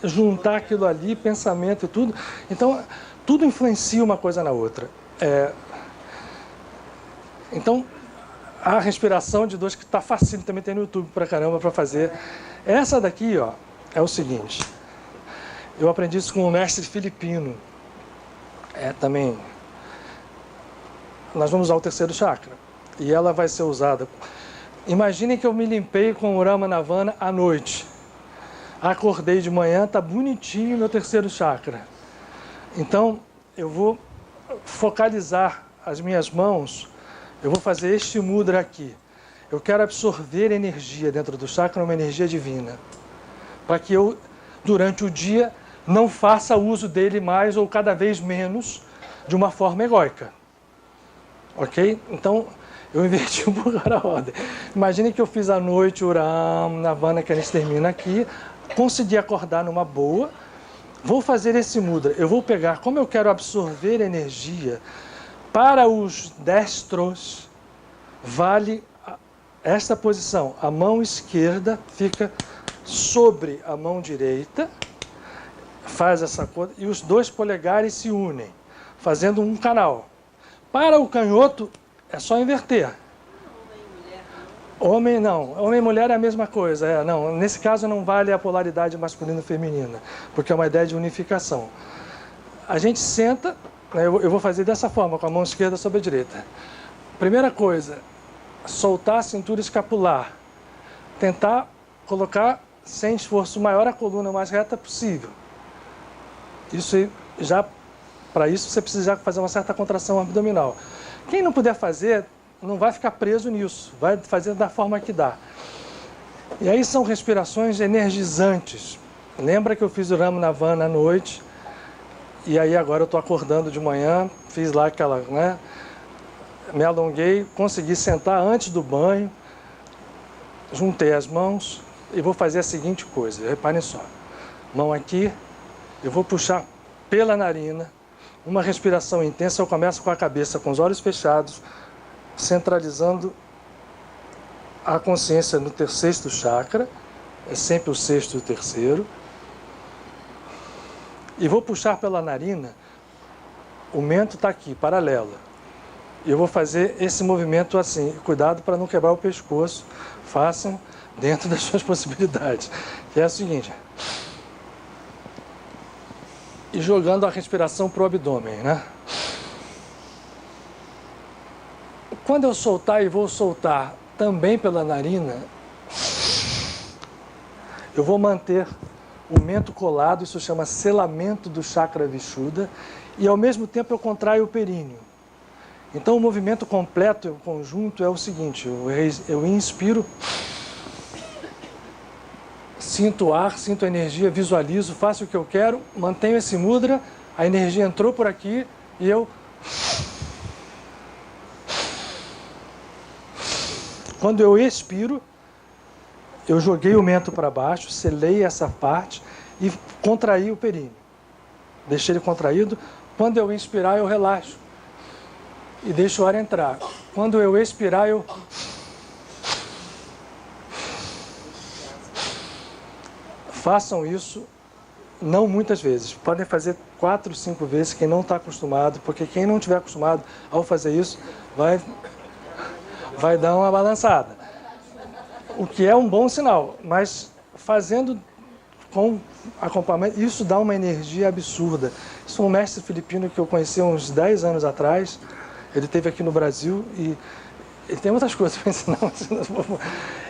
juntar aquilo ali, pensamento e tudo, então tudo influencia uma coisa na outra. Então, a respiração de 2, que está facilmente, também tem no YouTube pra caramba para fazer. Essa daqui, ó, é o seguinte. Eu aprendi isso com um mestre filipino. Também. Nós vamos usar o terceiro chakra. E ela vai ser usada. Imaginem que eu me limpei com o Rama Navana à noite. Acordei de manhã, tá bonitinho meu terceiro chakra. Então, eu vou focalizar as minhas mãos. Eu vou fazer este mudra aqui. Eu quero absorver energia dentro do chakra, uma energia divina. Para que eu, durante o dia, não faça uso dele mais ou cada vez menos de uma forma egóica. Ok? Então, eu inverti um pouco a ordem. Imagine que eu fiz à noite o Ram Navana, que a gente termina aqui. Consegui acordar numa boa. Vou fazer esse mudra. Eu vou pegar, como eu quero absorver energia, para os destros, vale esta posição. A mão esquerda fica sobre a mão direita, faz essa coisa, e os 2 polegares se unem, fazendo um canal. Para o canhoto, é só inverter. Homem não. Homem e mulher é a mesma coisa. Não, nesse caso não vale a polaridade masculina e feminina, porque é uma ideia de unificação. A gente senta, eu vou fazer dessa forma, com a mão esquerda sobre a direita. Primeira coisa, soltar a cintura escapular. Tentar colocar sem esforço maior a coluna mais reta possível. Isso já, para isso você precisa fazer uma certa contração abdominal. Quem não puder fazer, não vai ficar preso nisso, vai fazer da forma que dá. E aí são respirações energizantes. Lembra que eu fiz o Rama Navana à noite, e aí agora eu estou acordando de manhã, fiz lá aquela, né? Me alonguei, consegui sentar antes do banho, juntei as mãos e vou fazer a seguinte coisa, reparem só. Mão aqui, eu vou puxar pela narina, uma respiração intensa. Eu começo com a cabeça, com os olhos fechados, centralizando a consciência no sexto chakra, é sempre o sexto e o terceiro. E vou puxar pela narina, o mento está aqui, paralelo. E eu vou fazer esse movimento assim, cuidado para não quebrar o pescoço, façam dentro das suas possibilidades. Que é o seguinte, e jogando a respiração para o abdômen, né? Quando eu soltar, e vou soltar também pela narina, eu vou manter o mento colado, isso chama selamento do chakra Vishuddha, e ao mesmo tempo eu contraio o períneo. Então o movimento completo, o conjunto, é o seguinte, eu inspiro, sinto o ar, sinto a energia, visualizo, faço o que eu quero, mantenho esse mudra, a energia entrou por aqui e eu... Quando eu expiro, eu joguei o mento para baixo, selei essa parte e contraí o períneo. Deixei ele contraído. Quando eu inspirar, eu relaxo e deixo o ar entrar. Quando eu expirar, eu... Façam isso não muitas vezes. Podem fazer 4, 5 vezes, quem não está acostumado, porque quem não estiver acostumado ao fazer isso vai dar uma balançada. O que é um bom sinal, mas fazendo com acompanhamento, isso dá uma energia absurda. Isso é um mestre filipino que eu conheci há uns 10 anos atrás. Ele esteve aqui no Brasil e ele tem outras coisas para ensinar.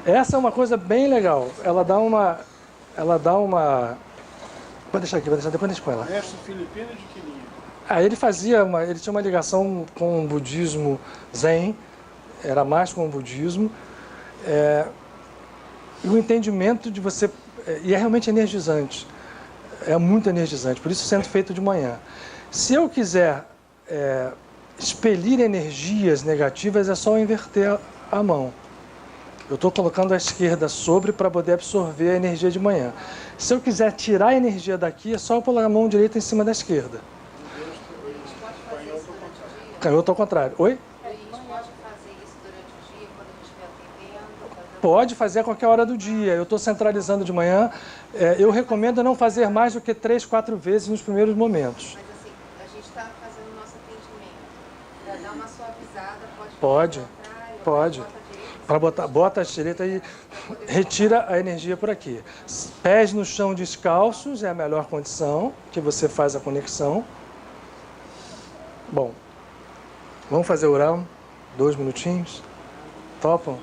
Essa é uma coisa bem legal. Ela dá uma... Vou deixar aqui, depois a gente põe lá. Mestre filipino de que linha? Ele tinha uma ligação com o budismo zen, era mais com o budismo, e o entendimento de você, e é realmente energizante. é muito energizante, por isso sendo feito de manhã. Se eu quiser expelir energias negativas, é só eu inverter a mão. Eu estou colocando a esquerda sobre para poder absorver a energia de manhã. Se eu quiser tirar a energia daqui, é só eu pôr a mão direita em cima da esquerda. Canhoto ao contrário. Oi? A gente pode fazer isso durante o dia, quando a gente estiver atendendo? Pode fazer a qualquer hora do dia. Eu estou centralizando de manhã. Eu recomendo não fazer mais do que 3, 4 vezes nos primeiros momentos. Mas assim, a gente está fazendo o nosso atendimento. Para dar uma suavizada, Pode. Pode. Para bota a direita e retira a energia por aqui. Pés no chão descalços é a melhor condição que você faz a conexão. Bom, vamos fazer o round, 2 minutinhos. Topam?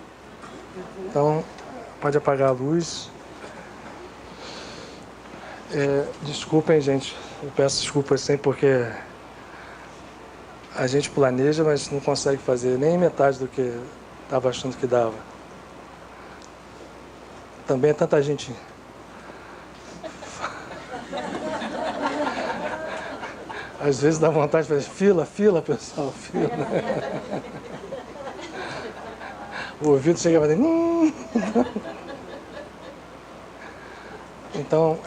Então, pode apagar a luz. Desculpem, gente. Eu peço desculpas sempre porque a gente planeja, mas não consegue fazer nem metade do que estava achando que dava. Também é tanta gente. Às vezes dá vontade de fazer fila, pessoal, fila. O ouvido chega a fazer... Então,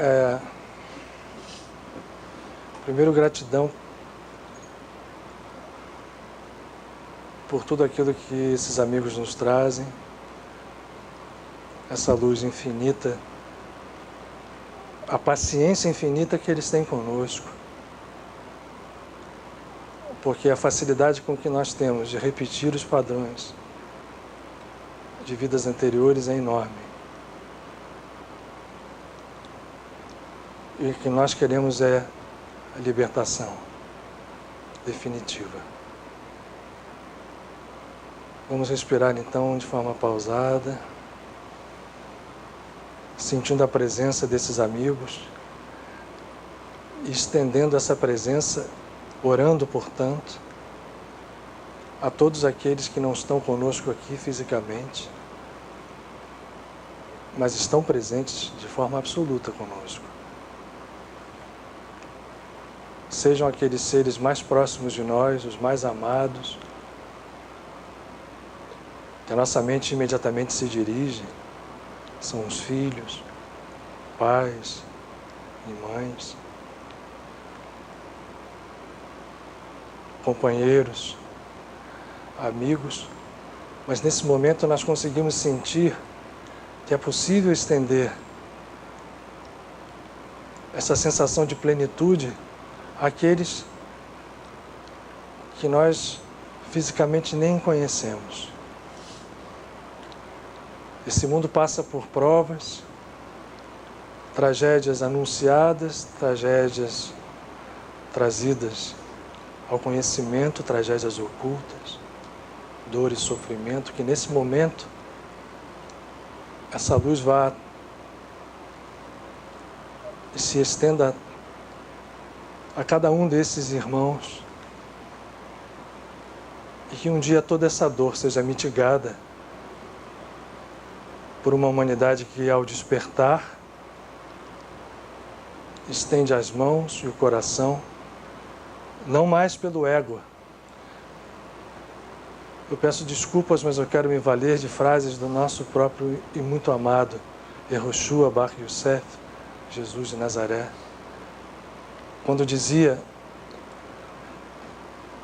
primeiro, gratidão por tudo aquilo que esses amigos nos trazem, essa luz infinita, a paciência infinita que eles têm conosco, porque a facilidade com que nós temos de repetir os padrões de vidas anteriores é enorme. E o que nós queremos é a libertação definitiva. Vamos respirar então de forma pausada, sentindo a presença desses amigos, e estendendo essa presença, orando, portanto, a todos aqueles que não estão conosco aqui fisicamente, mas estão presentes de forma absoluta conosco. Sejam aqueles seres mais próximos de nós, os mais amados, que a nossa mente imediatamente se dirige, são os filhos, pais e mães, companheiros, amigos, mas nesse momento nós conseguimos sentir que é possível estender essa sensação de plenitude àqueles que nós fisicamente nem conhecemos. Esse mundo passa por provas, tragédias anunciadas, tragédias trazidas ao conhecimento, tragédias ocultas, dor e sofrimento, que nesse momento essa luz vá e se estenda a cada um desses irmãos, e que um dia toda essa dor seja mitigada por uma humanidade que, ao despertar, estende as mãos e o coração, não mais pelo ego. Eu peço desculpas, mas eu quero me valer de frases do nosso próprio e muito amado Yehoshua Bar Yosef, Jesus de Nazaré, quando dizia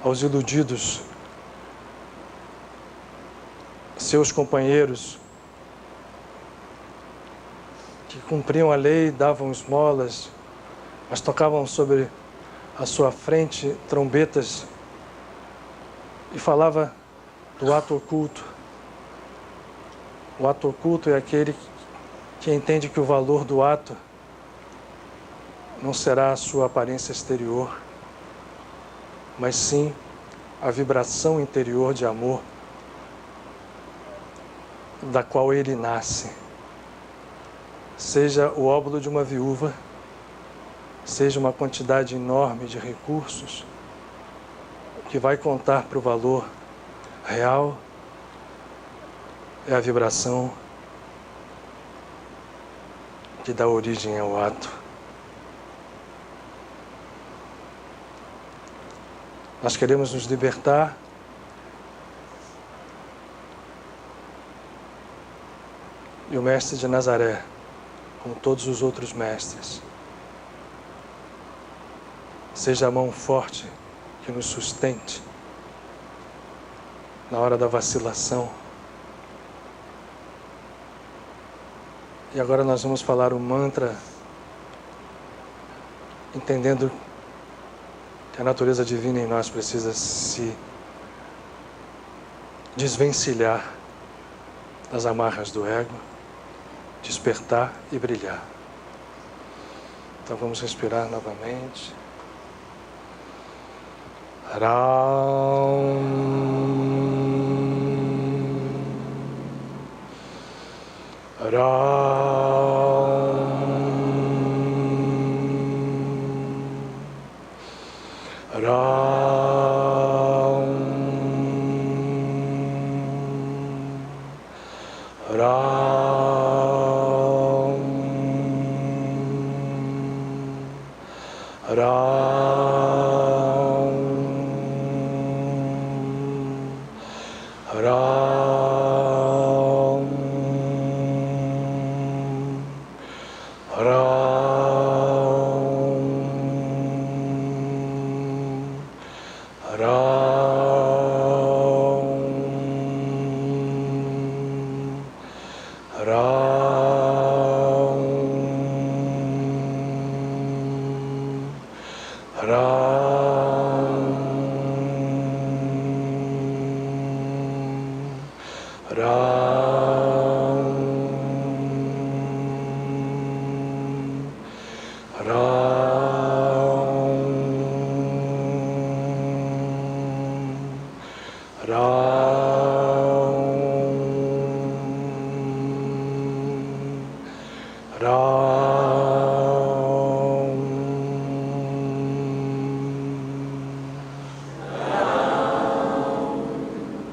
aos iludidos, seus companheiros que cumpriam a lei, davam esmolas, mas tocavam sobre a sua frente trombetas e falava do ato oculto. O ato oculto é aquele que entende que o valor do ato não será a sua aparência exterior, mas sim a vibração interior de amor da qual ele nasce. Seja o óbolo de uma viúva, seja uma quantidade enorme de recursos, o que vai contar para o valor real é a vibração que dá origem ao ato. Nós queremos nos libertar e o Mestre de Nazaré, como todos os outros mestres, seja a mão forte que nos sustente na hora da vacilação. E agora nós vamos falar o mantra, entendendo que a natureza divina em nós precisa se desvencilhar das amarras do ego, despertar e brilhar. Então vamos respirar novamente.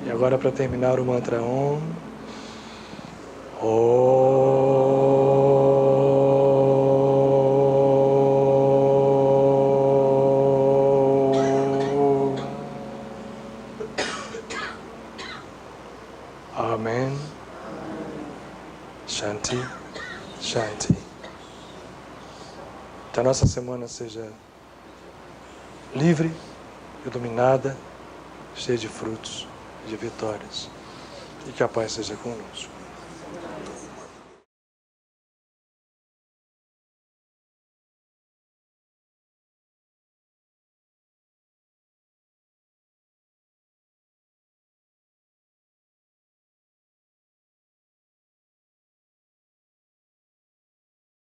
E agora, para terminar o mantra Om. Amém. Shanti, Shanti. Que a nossa semana seja livre, iluminada, cheia de frutos, de vitórias. E que a paz seja conosco.